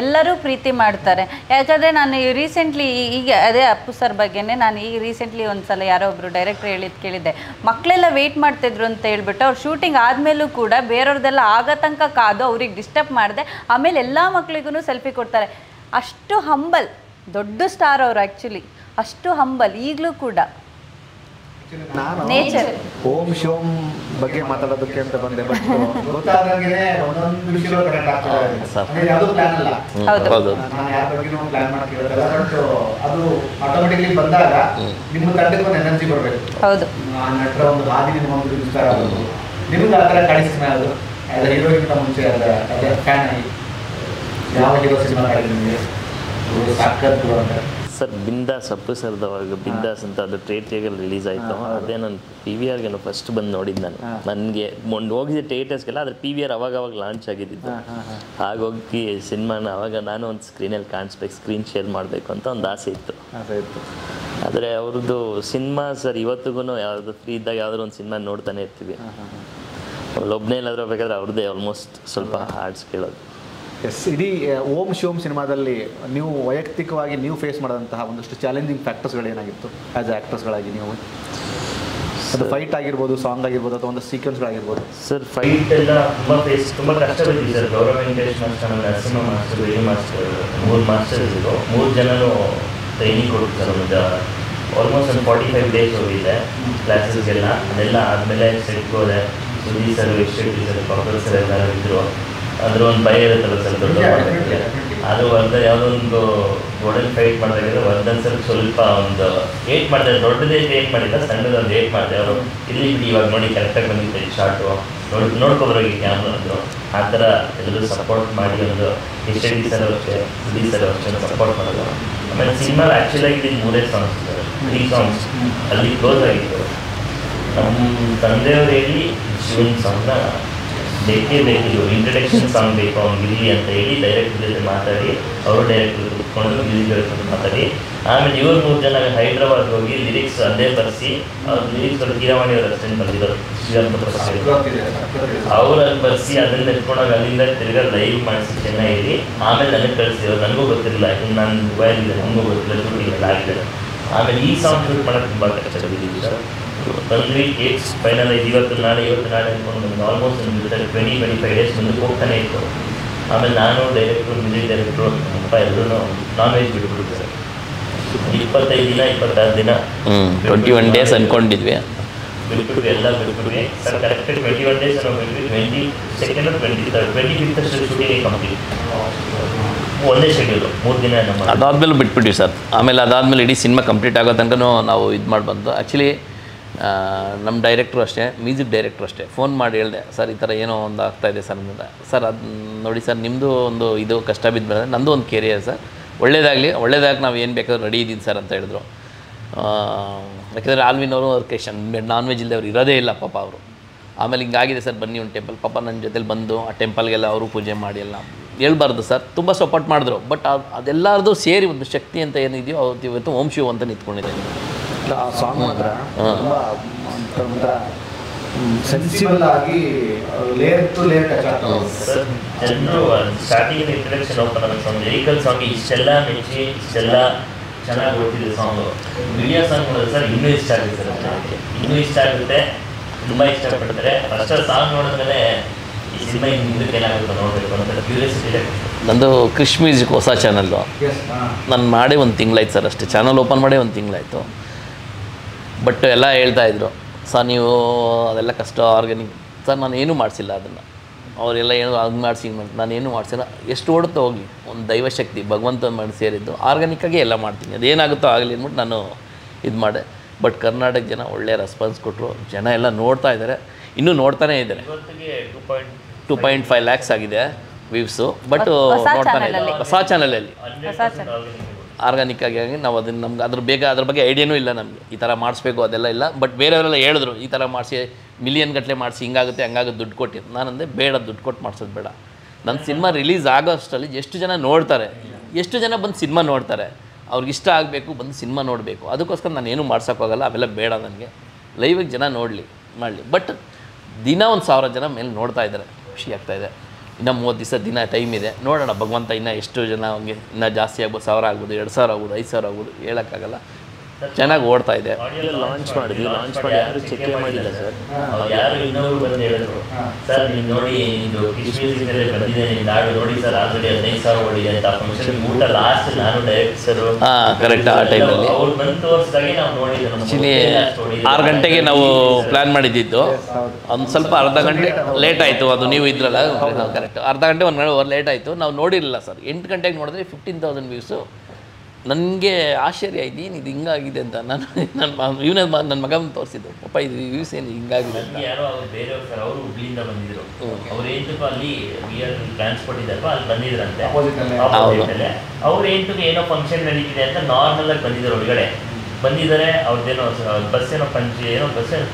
ಎಲ್ಲರೂ ಪ್ರೀತಿ ಮಾಡ್ತಾರೆ. ಯಾಕಂದರೆ ನಾನು ರೀಸೆಂಟ್ಲಿ ಈಗ ಅದೇ ಅಪ್ಪು ಸರ್ ಬಗ್ಗೆನೇ ನಾನು ಈಗ ರೀಸೆಂಟ್ಲಿ ಒಂದು ಸಲ ಯಾರೋ ಒಬ್ಬರು ಡೈರೆಕ್ಟ್ರ್ ಕೇಳಿದ್ದೆ, ಮಕ್ಕಳೆಲ್ಲ ವೆಯ್ಟ್ ಮಾಡ್ತಿದ್ರು ಅಂತ ಹೇಳ್ಬಿಟ್ಟು ಅವ್ರು ಶೂಟಿಂಗ್ ಆದಮೇಲೂ ಕೂಡ ಬೇರೆಯವ್ರದ್ದೆಲ್ಲ ಆಗೋ ತನಕ ಕಾದು ಅವ್ರಿಗೆ ಡಿಸ್ಟರ್ಬ್ ಮಾಡಿದೆ. ಆಮೇಲೆ ಎಲ್ಲ ಮಕ್ಳಿಗೂ ಸೆಲ್ಫಿ ಕೊಡ್ತಾರೆ. ಅಷ್ಟು ಹಂಬಲ್, ದೊಡ್ಡ ಸ್ಟಾರ್ ಅವರು ಆ್ಯಕ್ಚುಲಿ, ಅಷ್ಟು ಹಂಬಲ್ ಈಗಲೂ ಕೂಡ. ನಾನು ನೇಚರ್ ಓಂ ಶಿವಂ ಬಗ್ಗೆ ಮಾತಾಡೋದಕ್ಕೆ ಅಂತ ಬಂದೆ, ಬಟ್ ಗೊತ್ತಾದಂಗೆ ಒಂದೊಂದು ವಿಷಯ ಕನೆಕ್ಟ್ ಆಗ್ತದೆ. ಯಾವುದೂ ಪ್ಲಾನ್ ಅಲ್ಲ, ಹೌದು, ನಾನು ಯಾರ ಬಗ್ಗೆನೂ ಪ್ಲಾನ್ ಮಾಡ್ತಿರೋದಲ್ಲ. ಬಟ್ ಅದು ಆಟೋಮೆಟಿಕ್ಲಿ ಬಂದಾಗ ನಿಮ್ಮ ತಂಡಕ್ಕೆ ಒಂದು ಎನರ್ಜಿ ಬರಬೇಕು. ಹೌದು, ಆ ನಟರ ಒಂದು ಹಾದಿ ನಿಮಗೊಂದು ಇನ್ಸ್ಪೈರ್ ಆಗೋದು, ನಿಮ್ಗೆ ಆ ಥರ ಕಾಣಿಸ್ತಾನೆ. ಅದು ಆ್ಯಸ್ ಅ ಹೀರೋಗಿಂತ ಮುಂಚೆ ಅದೇ ಫ್ಯಾನ್ ಆಗಿ ಯಾವ ಹೀರೋ ಸಿನಿಮಾ ಕಾಡಿದೆ ನಿಮಗೆ ಸಾಕತ್ತು ಅಂತ? ಸರ್ ಬಿಂದಾಸ್ ಅಪ್ಪು ಸರ್ದವಾಗ ಬಿಂದಾಸ್ ಅಂತ ಅದು ಥಿಯೇಟ್ರಿಯಲ್ಲಿ ರಿಲೀಸ್ ಆಯಿತು. ಅದೇ ನಾನು PVRಗೆ ಫಸ್ಟ್ ಬಂದು ನೋಡಿದ್ದು ನಾನು. ನನಗೆ ಹೋಗಿದ್ದೆ ಥಿಯೇಟರ್ಸ್ಗೆಲ್ಲ, ಆದರೆ PVR ಅವಾಗ ಲಾಂಚ್ ಆಗಿದ್ದು. ಹಾಗೋಗಿ ಸಿನಿಮಾನ ಅವಾಗ ನಾನು ಒಂದು ಸ್ಕ್ರೀನಲ್ಲಿ ಕಾಣಿಸ್ಬೇಕು, ಸ್ಕ್ರೀನ್ ಶೇರ್ ಮಾಡಬೇಕು ಅಂತ ಒಂದು ಆಸೆ ಇತ್ತು. ಆದರೆ ಅವ್ರದ್ದು ಸಿನಿಮಾ ಸರ್ ಇವತ್ತಿಗೂ ಯಾವುದು ಫ್ರೀ ಇದ್ದಾಗ ಯಾವ್ದಾದ್ರು ಒಂದು ಸಿನಿಮಾ ನೋಡ್ತಾನೆ ಇರ್ತೀವಿ. ಒಬ್ಬನೇ ಇಲ್ಲಾದ್ರೂ ಬೇಕಾದ್ರೆ ಅವ್ರದ್ದೇ ಆಲ್ಮೋಸ್ಟ್ ಸ್ವಲ್ಪ ಹಾಡ್ಸ್ ಕೇಳೋದು. ಎಸ್, ಇಡೀ ಓಂ ಶಿವಂ ಸಿನಿಮಾದಲ್ಲಿ ನೀವು ವೈಯಕ್ತಿಕವಾಗಿ ನೀವು ಫೇಸ್ ಮಾಡಿದಂತಹ ಒಂದಷ್ಟು ಚಾಲೆಂಜಿಂಗ್ ಫ್ಯಾಕ್ಟರ್ಸ್ಗಳೇನಾಗಿತ್ತು ಆ್ಯಸ್ ಆ್ಯಕ್ಟರ್ಸ್ಗಳಾಗಿ? ನೀವು ಅದು ಫೈಟ್ ಆಗಿರ್ಬೋದು, ಸಾಂಗ್ ಆಗಿರ್ಬೋದು, ಅಥವಾ ಒಂದು ಸೀಕ್ವೆನ್ಸ್ಗಳಾಗಿರ್ಬೋದು. ಸರ್ ಫೈಟ್ ಎಲ್ಲ ತುಂಬ ಕಷ್ಟ ಬಿದ್ದಿದೆ ಸರ್. ಗೌರವ Venkatesh master, Narasimha master, Venu master, 3 masters ಇದ್ರು. 3 ಜನನು ಟ್ರೈನಿಂಗ್ ಕೊಡ್ತಾರೆ. ಒಂದು ಆಲ್ಮೋಸ್ಟ್ ಒಂದು 45 ಡೇಸ್ ಹೋಗಿದೆ ಕ್ಲಾಸಸ್ಗೆಲ್ಲ. ಅದೆಲ್ಲ ಆದಮೇಲೆ ಸೆಟ್ಗೆ ಹೋದೆ. ಸುದೀಪ್ ಸರ್, ಎಸ್ಟೇಟಿ ಸರ್, ಕಾಪರ್ ಸರ್ ಎಲ್ಲರೂ ಇದ್ದರು. ಅದ್ರ ಒಂದು ಭಯ ಇರುತ್ತಲ್ಲ ಸರ್ ದೊಡ್ಡ ಮಾಡೋದಕ್ಕೆ. ಅದು ವರ್ಧ ಯಾವುದೋ ಒಂದು ಗೋಲ್ಡನ್ ಫೈಟ್ ಮಾಡಿದಾಗ ವರ್ಧನ್ ಸರ್ ಸ್ವಲ್ಪ ಒಂದು ಏಟ್ ಮಾಡ್ತಾರೆ. ದೊಡ್ಡದೇ ಏಟ್ ಮಾಡಿಲ್ಲ, ಸಣ್ಣದೊಂದು ಏಟ್ ಮಾಡ್ತಾರೆ. ಅವರು ಇಲ್ಲಿ ಬಿಡಿ ಇವಾಗ ನೋಡಿ ಕರೆಕ್ಟಾಗಿ ಬಂದಿದೆ ಶಾರ್ಟು, ನೋಡ್ಕೊಬರೋಗಿ ಕ್ಯಾಮ್ರಾ ಅಂದರು. ಆ ಥರ ಎಲ್ಲರೂ ಸಪೋರ್ಟ್ ಮಾಡಿ ಒಂದು ಎಸ್ಟೇಟಿ ಸರ್ ಅಷ್ಟೇ, ಸುದೀಪ್ ಸರ್ ಅಷ್ಟೇ ಸಪೋರ್ಟ್ ಮಾಡೋದು. ಆಮೇಲೆ ಸಿನಿಮಾ ಆ್ಯಕ್ಚುಲಾಗಿ ಇದು 3 ಸಾಂಗ್ಸ್ ಸರ್, 3 ಸಾಂಗ್ಸ್ ಅಲ್ಲಿ ಕ್ಲೋಸ್ ಆಗಿತ್ತು. ನಮ್ಮ ತಂದೆಯವರು ಹೇಳಿ ಶಿವನ್ ಸಾಂಗ್ನ ಬೇಕೇ ಬೇಕಿದ್ರು, ಇಂಟ್ರಡಕ್ಷನ್ ಸಾಂಗ್ ಬೇಕು ಅವ್ನಿಗೆ ಅಂತ ಹೇಳಿ ಡೈರೆಕ್ಟರ್ ಜೊತೆ ಮಾತಾಡಿ, ಅವರು ಡೈರೆಕ್ಟರ್ ಕುತ್ಕೊಂಡು ಮ್ಯೂಸಿಕ್ ಮಾತಾಡಿ, ಆಮೇಲೆ ಇವ್ರು 3 ಜನ ಹೈದ್ರಾಬಾದ್ ಹೋಗಿ ಲಿರಿಕ್ಸ್ ಅದೇ ಬರೆಸಿ, ಅವ್ರ ಲಿರಿಕ್ಸ್ ಅವರು ಕೀರವಾಣಿ ಅವರು ಅಷ್ಟೇನು ಬಂದಿರೋರು, ಅವ್ರಲ್ಲಿ ಬರೆಸಿ ಅದನ್ನ ಎತ್ಕೊಂಡಾಗ ಅಲ್ಲಿಂದ ತಿರ್ಗಾ ಲೈವ್ ಮಾಡಿಸಿ ಚೆನ್ನಾಗಿ. ಆಮೇಲೆ ನನಗೆ ಕಳಿಸಿದ್ರು, ನನಗೂ ಗೊತ್ತಿರಲಿಲ್ಲ, ಯಾಕಂದ್ರೆ ನಾನು ಮೊಬೈಲ್ ಇದೆ, ನನಗೂ ಗೊತ್ತಿಲ್ಲ, ಶೂಟಿಂಗ್ ಎಲ್ಲ ಆಗಿದೆ. ಆಮೇಲೆ ಈ ಸಾಂಗ್ ಶೂಟ್ ಮಾಡೋಕ್ಕೆ ತುಂಬ ಕಷ್ಟ ಬಿದ್ದಿದ್ದು ಸರ್. ಬಂದ್ವಿ, ಡೇಟ್ಸ್ ಫೈನಲೈಸ್ ಇವತ್ತು ನಾಳೆ ಅಂದ್ಕೊಂಡು ಬಂದು ಆಲ್ಮೋಸ್ಟ್ ಒಂದು 20-25 ಡೇಸ್ ಮುಂದೆ ಹೋಗ್ತಾನೆ ಇತ್ತು. ಆಮೇಲೆ ನಾನು ಡೈರೆಕ್ಟ್ರು, ಮ್ಯೂಸಿಕ್ ಡೈರೆಕ್ಟ್ರು ಅಪ್ಪ ಎಲ್ಲರೂ ನಾನ್ ವೆಜ್ ಬಿಟ್ಬಿಟ್ಟು ಸರ್ 25 ದಿನ 26 ದಿನ 21 ಡೇಸ್ ಅಂದ್ಕೊಂಡಿದ್ವಿ, ಬಿಟ್ಬಿಟ್ವಿ, ಎಲ್ಲ ಬಿಟ್ಬಿಟ್ವಿ ಸರ್. ಕರೆಕ್ಟಾಗಿ 21 ಡೇಸ್ ನಾವು ಬಿಟ್ವಿ. 22nd 23rd 25th shooting complete, ಒಂದೇ ಶೆಡ್ಯೂಲು, 3 ದಿನ ನಮ್ಮ. ಅದಾದಮೇಲೆ ಬಿಟ್ಬಿಟ್ವಿ ಸರ್. ಆಮೇಲೆ ಅದಾದಮೇಲೆ ಇಡೀ ಸಿನಿಮಾ ಕಂಪ್ಲೀಟ್ ಆಗೋ ತನಕ ನಾವು ಇದು ಮಾಡಿ ಬಂದು. ಆ್ಯಕ್ಚುಲಿ ನಮ್ಮ ಡೈರೆಕ್ಟ್ರು ಅಷ್ಟೇ, ಮ್ಯೂಸಿಕ್ ಡೈರೆಕ್ಟ್ರು ಅಷ್ಟೇ, ಫೋನ್ ಮಾಡಿ ಹೇಳಿದೆ, ಸರ್ ಈ ಥರ ಏನೋ ಒಂದು ಆಗ್ತಾಯಿದೆ ಸರ್ ಅಂದರೆ. ಸರ್ ಅದು ನೋಡಿ ಸರ್, ನಿಮ್ಮದು ಒಂದು ಇದು ಕಷ್ಟ ಬಿದ್ದು ಬಂದರೆ ನಂದು ಒಂದು ಕೆರಿಯರ್ ಸರ್, ಒಳ್ಳೇದಾಗಿ ನಾವು ಏನು ಬೇಕಾದ್ರೂ ರೆಡಿ ಇದ್ದೀನಿ ಸರ್ ಅಂತ ಹೇಳಿದ್ರು. ಯಾಕೆಂದರೆ ಆಲ್ವಿನವರು ಅವ್ರ ನಾನ್ ವೆಜ್ ಇಲ್ಲದೆ ಅವ್ರು ಇರೋದೇ ಇಲ್ಲ ಪಾಪ ಅವರು. ಆಮೇಲೆ ಹಿಂಗಾಗಿದೆ ಸರ್, ಬನ್ನಿ ಒಂದು ಟೆಂಪಲ್, ಪಾಪ ನನ್ನ ಜೊತೆಲಿ ಬಂದು ಆ ಟೆಂಪಲ್ಗೆಲ್ಲ ಅವರು ಪೂಜೆ ಮಾಡಿ ಎಲ್ಲ ಹೇಳ್ಬಾರ್ದು ಸರ್, ತುಂಬ ಸಪೋರ್ಟ್ ಮಾಡಿದ್ರು. ಬಟ್ ಅದೆಲ್ಲರದು ಸೇರಿ ಒಂದು ಶಕ್ತಿ ಅಂತ ಏನಿದೆಯೋ ಅವತ್ತು ಇವತ್ತು ಓಂ ಶಿವ ಅಂತ ನಿಂತ್ಕೊಂಡಿದೆ. ಆ ಸಾಂಗ್ ಮಾತ್ರ ತುಂಬ ಒಂಥರ ಸೆನ್ಸಿಬಲ್ ಆಗಿ ಲೇಯರ್ ಟು ಲೇಯರ್ ಟಚ್ ಆಗ್ತದೆ ಸರ್. ಜನರು ಸ್ಟಾರ್ಟಿಂಗ್ ಇಂಟ್ರಡಕ್ಷನ್ ಓಪನ್ ಆಗೋ ಸಾಂಗ್, ಲಿರಿಕಲ್ ಸಾಂಗ್ ಇಷ್ಟೆಲ್ಲ ಮೆಚ್ಚಿ, ಇಷ್ಟೆಲ್ಲ ಚೆನ್ನಾಗಿ ಓಡ್ತಿದೆ ಸಾಂಗು. ವಿಡಿಯೋ ಸಾಂಗ್ ನೋಡಿದ್ರೆ ಸರ್ ಇನ್ನೂ ಇಷ್ಟ ಆಗುತ್ತೆ ಸರ್, ಇನ್ನೂ ಇಷ್ಟ ಆಗುತ್ತೆ, ತುಂಬ ಇಷ್ಟಪಡ್ತಾರೆ. ಫಸ್ಟ್ ಸಾಂಗ್ ನೋಡಿದ್ಮೇಲೆ ಈ ಸಿನಿಮಾ ಮುಂದಕ್ಕೆ ಏನಾಗುತ್ತೆ ನೋಡಬೇಕು ಅಂತ ಕ್ಯೂರಿಯಾಸಿಟಿ. ನಂದು ಕ್ರಿಶ್ ಮ್ಯೂಸಿಕ್ ಹೊಸ ಚಾನಲ್ಲು ನಾನು ಮಾಡೇ 1 ತಿಂಗಳಾಯ್ತು ಸರ್ ಅಷ್ಟೇ, ಚಾನಲ್ ಓಪನ್ ಮಾಡೇ 1 ತಿಂಗಳಾಯಿತು. ಬಟ್ ಎಲ್ಲ ಹೇಳ್ತಾಯಿದ್ರು, ಸರ್ ನೀವು ಅದೆಲ್ಲ ಕಷ್ಟ ಆರ್ಗ್ಯಾನಿಕ್. ಸರ್ ನಾನು ಏನೂ ಮಾಡಿಸಿಲ್ಲ ಅದನ್ನು, ಅವರೆಲ್ಲ ಏನೋ ಹಂಗೆ ಮಾಡಿಸಿ ಹಿಂಗೆ ಮಾಡಿ, ನಾನೇನು ಮಾಡಿಸಿಲ್ಲ. ಎಷ್ಟು ಓಡುತ್ತೋ ಹೋಗಲಿ, ಒಂದು ದೈವಶಕ್ತಿ ಭಗವಂತನ ಮಾಡಿ ಸೇರಿದ್ದು, ಆರ್ಗ್ಯಾನಿಕ್ಕಾಗಿ ಎಲ್ಲ ಮಾಡ್ತೀನಿ, ಅದೇನಾಗುತ್ತೋ ಆಗಲಿ ಅಂದ್ಬಿಟ್ಟು ನಾನು ಇದು ಮಾಡಿದೆ. ಬಟ್ ಕರ್ನಾಟಕ ಜನ ಒಳ್ಳೆಯ ರೆಸ್ಪಾನ್ಸ್ ಕೊಟ್ಟರು, ಜನ ಎಲ್ಲ ನೋಡ್ತಾ ಇದ್ದಾರೆ, ಇನ್ನೂ ನೋಡ್ತಾನೇ ಇದ್ದಾರೆ. 2.5 lakhs ಆಗಿದೆ ವ್ಯೂವ್ಸು. ಬಟ್ ನೋಡ್ತಾನೆ ಇದ್ದಾರೆ ಹೊಸ ಚಾನಲಲ್ಲಿ ಆರ್ಗ್ಯಾನಿಕ್ ಆಗಿ. ನಾವು ಅದನ್ನು ನಮ್ಗೆ ಅದ್ರ ಬಗ್ಗೆ ಐಡಿಯಾನೂ ಇಲ್ಲ ನಮಗೆ, ಈ ಥರ ಮಾಡಿಸ್ಬೇಕು ಅದೆಲ್ಲ ಇಲ್ಲ. ಬಟ್ ಬೇರೆಯವರೆಲ್ಲ ಹೇಳಿದ್ರು, ಈ ಥರ ಮಾಡಿಸಿ ಮಿಲಿಯನ್ ಗಟ್ಟಲೆ ಮಾಡಿಸಿ ಹಿಂಗಾಗುತ್ತೆ ಹಂಗಾಗುತ್ತೆ ದುಡ್ಡು ಕೊಟ್ಟಿದ್ದು. ನಾನಂದೆ ಬೇಡ, ದುಡ್ಡು ಕೊಟ್ಟು ಮಾಡಿಸೋದು ಬೇಡ. ನನ್ನ ಸಿನಿಮಾ ರಿಲೀಸ್ ಆಗೋ ಅಷ್ಟರಲ್ಲಿ ಎಷ್ಟು ಜನ ನೋಡ್ತಾರೆ, ಎಷ್ಟು ಜನ ಬಂದು ಸಿನಿಮಾ ನೋಡ್ತಾರೆ, ಅವ್ರಿಗೆ ಇಷ್ಟ ಆಗಬೇಕು, ಬಂದು ಸಿನಿಮಾ ನೋಡಬೇಕು. ಅದಕ್ಕೋಸ್ಕರ ನಾನು ಏನೂ ಮಾಡ್ಸೋಕ್ಕಾಗಲ್ಲ, ಅವೆಲ್ಲ ಬೇಡ ನನಗೆ. ಲೈವಿಗೆ ಜನ ಮಾಡಲಿ. ಬಟ್ ದಿನ 1,000 ಜನ ಮೇಲೆ ನೋಡ್ತಾ ಇದ್ದಾರೆ, ಖುಷಿ ಆಗ್ತಾಯಿದೆ. ಇನ್ನು 30 ದಿವಸ ದಿನ ಟೈಮ್ ಇದೆ, ನೋಡೋಣ ಭಗವಂತ ಇನ್ನೂ ಎಷ್ಟು ಜನ ಹಂಗೆ ಇನ್ನೂ ಜಾಸ್ತಿ ಆಗ್ಬೋದು, 1000 ಆಗ್ಬೋದು, 2000 ಆಗ್ಬೋದು, 5000 ಆಗ್ಬೋದು, ಹೇಳೋಕ್ಕಾಗಲ್ಲ. ಚೆನ್ನಾಗಿ ಓಡ್ತಾ ಇದೆ. ಲಾಂಚ್ ಮಾಡಿದ್ವಿ, ಲಾಂಚ್ ಮಾಡಿ ಯಾರು ಚೆಕ್ ಮಾಡಿಲ್ಲ ಸರ್. ಯಾರು ಇನ್ನೊಬ್ರು ಬಂದು ಹೇಳಿದ್ರು, ಸರ್ ನೀವು ನೋಡಿ ಇದು ಕಿಶ್ ಮ್ಯೂಸಿಕಲ್ಲೇ ಬಂದಿದೆ, ನೀವು ನಾಡು ನೋಡಿ ಸರ್ ಆಲ್ರೆಡಿ 15,000 ಓಡಿದೆ ಅಂತ. ಫಂಕ್ಷನ್ ಊಟ ಲಾಸ್ಟ್ ನಾನು ಡೈರೆಕ್ಟರ್ ಕರೆಕ್ಟ್ ಆ ಟೈಮಲ್ಲಿ ಅವ್ರು ಬಂದು ತೋರಿಸಿದಾಗೆ ನಾವು ನೋಡಿದ್ವಿ. ಆ್ಯಕ್ಚುಲಿ 6 ಗಂಟೆಗೆ ನಾವು ಪ್ಲ್ಯಾನ್ ಮಾಡಿದ್ದು, ಒಂದು ಸ್ವಲ್ಪ ಅರ್ಧ ಗಂಟೆ ಲೇಟ್ ಆಯಿತು. ಅದು ನೀವು ಇದ್ರಲ್ಲ ಕರೆಕ್ಟ್, ಅರ್ಧ ಗಂಟೆ 1 ಅವರ್ ಲೇಟ್ ಆಯಿತು. ನಾವು ನೋಡಿರಲಿಲ್ಲ ಸರ್. 8 ಗಂಟೆಗೆ ನೋಡಿದ್ರೆ 15,000 ವ್ಯೂಸು ನನಗೆ ಆಶ್ಚರ್ಯ ಆಯ್ತು, ಏನು ಇದು ಹಿಂಗಾಗಿದೆ ಅಂತ. ನಾನು ನನ್ನ ಮಗನ ತೋರಿಸಿದ್ದು, ಪಾಪ ಇದು ವ್ಯೂಸ್ ಏನು ಹಿಂಗಾಗಿದೆ ಅಂತ. ಯಾರೋ ಅವ್ರು ಬೇರೆಯವ್ರು ಸರ್, ಅವರು ಹುಬ್ಳಿಯಿಂದ ಬಂದಿದ್ರು. ಅವ್ರು ಏಂತಕ್ಕೂ ಅಲ್ಲಿ ಟ್ರಾನ್ಸ್ಪೋರ್ಟ್ ಇದಲ್ವ ಅಲ್ಲಿ ಬಂದಿದ್ರಂತೆ. ಅವ್ರು ಏಂತಕ್ಕೂ ಏನೋ ಫಂಕ್ಷನ್ ನಡೀತಿದೆ ಅಂತ ನಾರ್ಮಲ್ ಆಗಿ ಬಂದಿದ್ರು ಒಳಗಡೆ. ಬಂದಿದ್ದಾರೆ, ಅವ್ರದ್ದೇನೋ ಬಸ್ ಏನೋ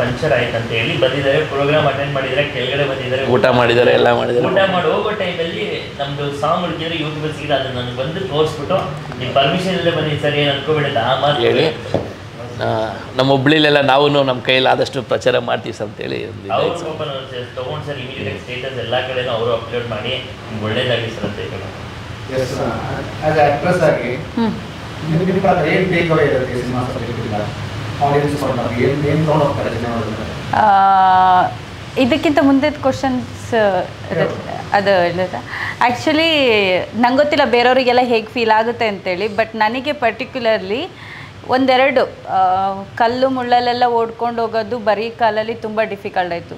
ಪಂಚರ್ ಆಯ್ತು ಅಂತ ಹೇಳಿ ಬಂದಿದ್ದಾರೆ. ಪ್ರೋಗ್ರಾಮ್ ಅಟೆಂಡ್ ಮಾಡಿದರೆ ಕೆಳಗಡೆ ಬಂದಿದ್ದಾರೆ, ಊಟ ಮಾಡಿದ್ದಾರೆ, ಎಲ್ಲ ಮಾಡಿದ್ದಾರೆ. ಊಟ ಮಾಡಿ ಹೋಗೋ ಟೈಮಲ್ಲಿ ನಮ್ದು ಸಾಂಗ್ ಹುಡುಕಿದ್ರೆ ಯೂಟ್ಯೂಬ್ ಸಿಗಿದೆ, ಅದನ್ನ ನನಗೆ ಬಂದು ತೋರಿಸ್ಬಿಟ್ಟು ನೀವು ಪರ್ಮಿಷನ್ ಇಲ್ಲದೆ ಬಂದಿದ್ದು ಸರ್ ಏನು ಅನ್ಕೋಬೇಡ ಆ ಮಾತು ಹೇಳಿ. ನಮ್ಮ ಹುಬ್ಳಿಲೆಲ್ಲ ನಾವು ನಮ್ಮ ಕೈಯಲ್ಲಿ ಆದಷ್ಟು ಪ್ರಚಾರ ಮಾಡ್ತೀವಿ ಸರ್ ಅಂತೇಳಿ ಅವ್ರು ಪಾಪ ತೊಗೊಂಡು ಸರ್ ಇಮಿಡಿಯೇಟ್ ಸ್ಟೇಟಸ್ ಎಲ್ಲ ಕಡೆನೂ ಅವರು ಅಪ್ಲೋಡ್ ಮಾಡಿ ಒಳ್ಳೇದಾಗಲಿ ಸರ್ ಅಂತ ಹೇಳಿ. ಇದಕ್ಕಿಂತ ಮುಂದಿನ ಕ್ವಶನ್ಸ್ ಅದು ಆ್ಯಕ್ಚುಲಿ ನಂಗೆ ಗೊತ್ತಿಲ್ಲ ಬೇರೆಯವರಿಗೆಲ್ಲ ಹೇಗೆ ಫೀಲ್ ಆಗುತ್ತೆ ಅಂತೇಳಿ, ಬಟ್ ನನಗೆ ಪರ್ಟಿಕ್ಯುಲರ್ಲಿ ಒಂದೆರಡು ಕಲ್ಲು ಮುಳ್ಳಲ್ಲೆಲ್ಲ ಓಡ್ಕೊಂಡು ಹೋಗೋದು ಬರೀ ಕಾಲಲ್ಲಿ ತುಂಬ ಡಿಫಿಕಲ್ಟ್ ಆಯಿತು.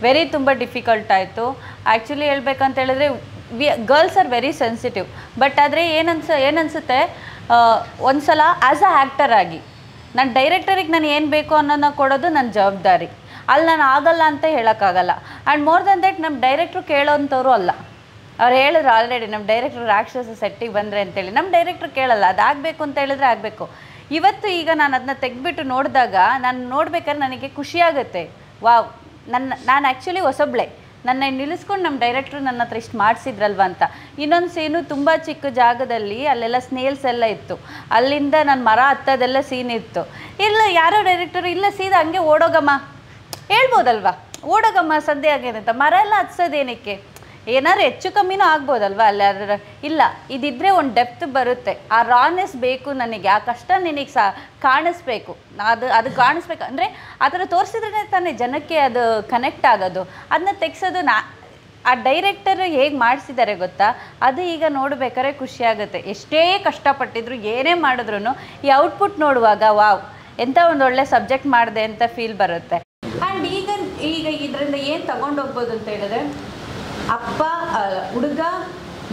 ವೆರಿ ತುಂಬ ಡಿಫಿಕಲ್ಟ್ ಆಯಿತು. ಆ್ಯಕ್ಚುಲಿ ಹೇಳ್ಬೇಕಂತ ಹೇಳಿದ್ರೆ girls are very sensitive. But ಆದರೆ ಏನನ್ಸುತ್ತೆ ಒಂದು ಸಲ ಆ್ಯಸ್ ಅ ಆ್ಯಕ್ಟರ್ ಆಗಿ ನಾನು ಡೈರೆಕ್ಟರಿಗೆ ನಾನು ಏನು ಬೇಕು ಅನ್ನೋದನ್ನ ಕೊಡೋದು ನನ್ನ ಜವಾಬ್ದಾರಿ. ಅಲ್ಲಿ ನಾನು ಆಗಲ್ಲ ಅಂತ ಹೇಳೋಕ್ಕಾಗಲ್ಲ. ಆ್ಯಂಡ್ ಮೋರ್ ದೆನ್ ದಟ್ ನಮ್ಮ ಡೈರೆಕ್ಟ್ರು ಕೇಳೋಂಥವ್ರು ಅಲ್ಲ. ಅವ್ರು ಹೇಳಿದ್ರು ಆಲ್ರೆಡಿ ನಮ್ಮ ಡೈರೆಕ್ಟ್ರು ರಾಕ್ಷಸ ಸೆಟ್ಟಿಗೆ ಬಂದರೆ ಅಂತೇಳಿ. ನಮ್ಮ ಡೈರೆಕ್ಟ್ರು ಕೇಳಲ್ಲ, ಅದಾಗಬೇಕು ಅಂತ ಹೇಳಿದ್ರೆ ಆಗಬೇಕು. ಇವತ್ತು ಈಗ ನಾನು ಅದನ್ನ ತೆಗೆದ್ಬಿಟ್ಟು ನೋಡಿದಾಗ ನಾನು ನೋಡ್ಬೇಕಾದ್ರೆ ನನಗೆ ಖುಷಿಯಾಗುತ್ತೆ. ವಾವ್, ನಾನು ಆ್ಯಕ್ಚುಲಿ ಹೊಸಬ್ಳೆ, ನನ್ನ ನಿಲ್ಲಿಸ್ಕೊಂಡು ನಮ್ಮ ಡೈರೆಕ್ಟ್ರು ನನ್ನ ಹತ್ರ ಇಷ್ಟು ಮಾಡಿಸಿದ್ರಲ್ವ ಅಂತ. ಇನ್ನೊಂದು ಸೀನು ತುಂಬ ಚಿಕ್ಕ ಜಾಗದಲ್ಲಿ ಅಲ್ಲೆಲ್ಲ ಸ್ನೇಲ್ಸ್ ಎಲ್ಲ ಇತ್ತು, ಅಲ್ಲಿಂದ ನನ್ನ ಮರ ಹತ್ತೋದೆಲ್ಲ ಸೀನ್ ಇತ್ತು. ಇಲ್ಲ ಯಾರೋ ಡೈರೆಕ್ಟರು ಇಲ್ಲ ಸೀದಾ ಹಂಗೆ ಓಡೋಗಮ್ಮ ಹೇಳ್ಬೋದಲ್ವ, ಓಡೋಗಮ್ಮ ಸಂಧೆ ಆಗೇನಂತ, ಮರ ಎಲ್ಲ ಹತ್ಸೋದೇನಕ್ಕೆ, ಏನಾದ್ರು ಹೆಚ್ಚು ಕಮ್ಮಿನೂ ಆಗ್ಬೋದಲ್ವ ಅಲ್ಲಿ. ಅದರ ಇಲ್ಲ, ಇದಿದ್ದರೆ ಒಂದು ಡೆಪ್ತ್ ಬರುತ್ತೆ. ಆ ರಾನೆಸ್ ಬೇಕು ನನಗೆ, ಆ ಕಷ್ಟ ನಿನಗೆ ಕಾಣಿಸ್ಬೇಕು. ಅದು ಕಾಣಿಸ್ಬೇಕು ಅಂದರೆ ಆ ಥರ ತೋರಿಸಿದ್ರೆ ತಾನೇ ಜನಕ್ಕೆ ಅದು ಕನೆಕ್ಟ್ ಆಗೋದು. ಅದನ್ನ ತೆಗ್ಸೋದು ಆ ಡೈರೆಕ್ಟರು ಹೇಗೆ ಮಾಡಿಸಿದ್ದಾರೆ ಗೊತ್ತಾ, ಅದು ಈಗ ನೋಡಬೇಕಾದ್ರೆ ಖುಷಿಯಾಗುತ್ತೆ. ಎಷ್ಟೇ ಕಷ್ಟಪಟ್ಟಿದ್ರು ಏನೇ ಮಾಡಿದ್ರು ಈ ಔಟ್ಪುಟ್ ನೋಡುವಾಗ ವಾವ್ ಎಂಥ ಒಂದು ಒಳ್ಳೆ ಸಬ್ಜೆಕ್ಟ್ ಮಾಡಿದೆ ಅಂತ ಫೀಲ್ ಬರುತ್ತೆ. ಆ್ಯಂಡ್ ಈಗ ಇದರಿಂದ ಏನು ತಗೊಂಡೋಗ್ಬೋದು ಅಂತ ಹೇಳಿದ್ರೆ, ಅಪ್ಪ ಹುಡುಗ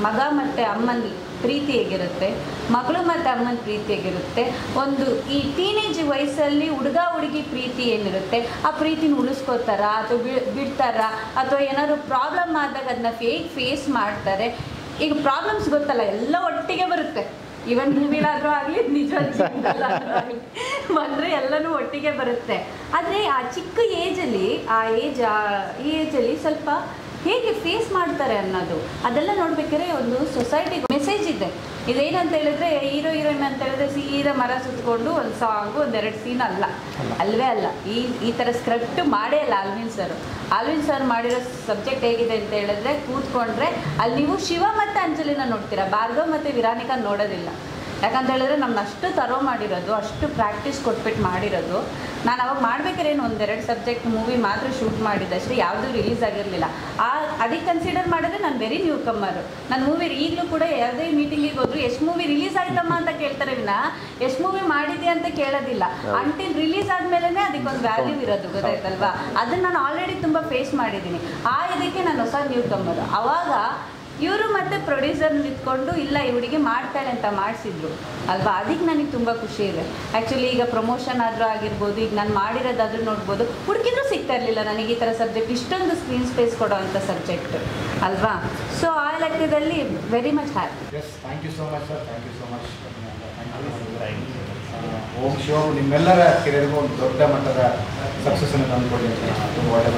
ಮಗ ಮತ್ತು ಅಮ್ಮನ ಪ್ರೀತಿ ಹೇಗಿರುತ್ತೆ, ಮಗಳು ಮತ್ತು ಅಮ್ಮನ ಪ್ರೀತಿ ಹೇಗಿರುತ್ತೆ, ಒಂದು ಈ ಟೀನೇಜ್ ವಯಸ್ಸಲ್ಲಿ ಹುಡುಗ ಹುಡುಗಿ ಪ್ರೀತಿ ಏನಿರುತ್ತೆ ಆ ಪ್ರೀತಿನ ಉಳಿಸ್ಕೋತಾರ ಅಥವಾ ಬಿಡ್ತಾರ, ಅಥವಾ ಏನಾದ್ರು ಪ್ರಾಬ್ಲಮ್ ಆದಾಗ ಅದನ್ನ ಫೇಸ್ ಮಾಡ್ತಾರೆ. ಈಗ ಪ್ರಾಬ್ಲಮ್ಸ್ ಗೊತ್ತಲ್ಲ, ಎಲ್ಲ ಒಟ್ಟಿಗೆ ಬರುತ್ತೆ. ಈವನ್ ಮೂವಿಲಾದರೂ ಆಗಲಿ ನಿಜ ಆಗಲಿ ಬಂದರೆ ಎಲ್ಲನೂ ಒಟ್ಟಿಗೆ ಬರುತ್ತೆ. ಆದರೆ ಆ ಚಿಕ್ಕ ಏಜಲ್ಲಿ ಈ ಏಜಲ್ಲಿ ಸ್ವಲ್ಪ ಹೇಗೆ ಫೇಸ್ ಮಾಡ್ತಾರೆ ಅನ್ನೋದು ಅದೆಲ್ಲ ನೋಡ್ಬೇಕಾದ್ರೆ ಒಂದು ಸೊಸೈಟಿಗೆ ಮೆಸೇಜ್ ಇದೆ. ಇದೇನಂತ ಹೇಳಿದ್ರೆ ಹೀರೋಯಿನ್ ಅಂತ ಹೇಳಿದ್ರೆ ಸೀದಾ ಮರ ಸುತ್ತಕೊಂಡು ಒಂದು ಸಾಂಗು ಒಂದೆರಡು ಸೀನ್ ಅಲ್ವೇ ಅಲ್ಲ. ಈ ಥರ ಸ್ಕ್ರಿಪ್ಟ್ ಮಾಡೇ ಅಲ್ಲ ಆಲ್ವಿನ್ ಸರ್ ಮಾಡಿರೋ ಸಬ್ಜೆಕ್ಟ್ ಹೇಗಿದೆ ಅಂತ ಹೇಳಿದ್ರೆ ಕೂತ್ಕೊಂಡ್ರೆ ಅಲ್ಲಿ ನೀವು ಶಿವ ಮತ್ತು ಅಂಜಲಿನ ನೋಡ್ತೀರಾ, ಭಾರ್ಗವ್ ಮತ್ತು ವಿರಾನಿಕಾ ನೋಡೋದಿಲ್ಲ. ಯಾಕಂತ ಹೇಳಿದ್ರೆ ನಮ್ದು ಅಷ್ಟು ತರೋ ಮಾಡಿರೋದು, ಅಷ್ಟು ಪ್ರಾಕ್ಟೀಸ್ ಕೊಟ್ಬಿಟ್ಟು ಮಾಡಿರೋದು. ನಾನು ಅವಾಗ ಮಾಡ್ಬೇಕಾದ್ರೆ ಒಂದೆರಡು ಸಬ್ಜೆಕ್ಟ್ ಮೂವಿ ಮಾತ್ರ ಶೂಟ್ ಮಾಡಿದ್ದಷ್ಟೇ, ಯಾವುದೂ ರಿಲೀಸ್ ಆಗಿರಲಿಲ್ಲ. ಅದಕ್ಕೆ ಕನ್ಸಿಡರ್ ಮಾಡಿದ್ರೆ ನಾನು ವೆರಿ ನ್ಯೂ ಕಮ್ಮರು. ನನ್ನ ಮೂವಿ ಈಗಲೂ ಕೂಡ ಯಾವುದೇ ಮೀಟಿಂಗಿಗೆ ಹೋದ್ರು ಎಷ್ಟು ಮೂವಿ ರಿಲೀಸ್ ಆಯ್ತಮ್ಮ ಅಂತ ಕೇಳ್ತಾರೆ ವಿನ ಎಷ್ಟು ಮೂವಿ ಮಾಡಿದ್ಯಾ ಅಂತ ಕೇಳೋದಿಲ್ಲ. ಅಂಟಿಲ್ ರಿಲೀಸ್ ಆದಮೇಲೆ ಅದಕ್ಕೊಂದು ವ್ಯಾಲ್ಯೂ ಇರೋದು, ಗೊತ್ತಾಯ್ತಲ್ವಾ. ಅದನ್ನು ನಾನು ಆಲ್ರೆಡಿ ತುಂಬ ಫೇಸ್ ಮಾಡಿದ್ದೀನಿ. ಇದಕ್ಕೆ ನಾನು ಹೊಸ ನ್ಯೂ ಕಮ್ಮರು. ಆವಾಗ ಇವರು ಮತ್ತು ಪ್ರೊಡ್ಯೂಸರ್ ನಿಂತ್ಕೊಂಡು ಇಲ್ಲ ಈ ಹುಡುಗಿ ಮಾಡ್ತಾಳೆ ಅಂತ ಮಾಡಿಸಿದ್ರು ಅಲ್ವಾ. ಅದಕ್ಕೆ ನನಗೆ ತುಂಬ ಖುಷಿ ಇದೆ. ಆ್ಯಕ್ಚುಲಿ ಈಗ ಪ್ರಮೋಷನ್ ಆದರೂ ಆಗಿರ್ಬೋದು, ಈಗ ನಾನು ಮಾಡಿರೋದಾದ್ರೂ ನೋಡ್ಬೋದು, ಹುಡುಕಿದ್ರೂ ಸಿಗ್ತಾ ಇರಲಿಲ್ಲ ನನಗೆ ಈ ಥರ ಸಬ್ಜೆಕ್ಟ್, ಇಷ್ಟೊಂದು ಸ್ಕ್ರೀನ್ ಸ್ಪೇಸ್ ಕೊಡೋ ಅಂಥ ಸಬ್ಜೆಕ್ಟ್ ಅಲ್ವಾ. ಸೊ ಆ ಲೆಕ್ಕದಲ್ಲಿ very much happy. Thank you so much sir, thank you so much. Om Shiva ನಿಮ್ಮೆಲ್ಲರ ಕೆರಿಯರ್ಗೂ ಒಂದು ದೊಡ್ಡ ಮಟ್ಟದ ಸಕ್ಸಸ್ಸನ್ನು ತಂದುಕೊಡಿ ಅಂತ ತುಂಬ ಒಳ್ಳೆ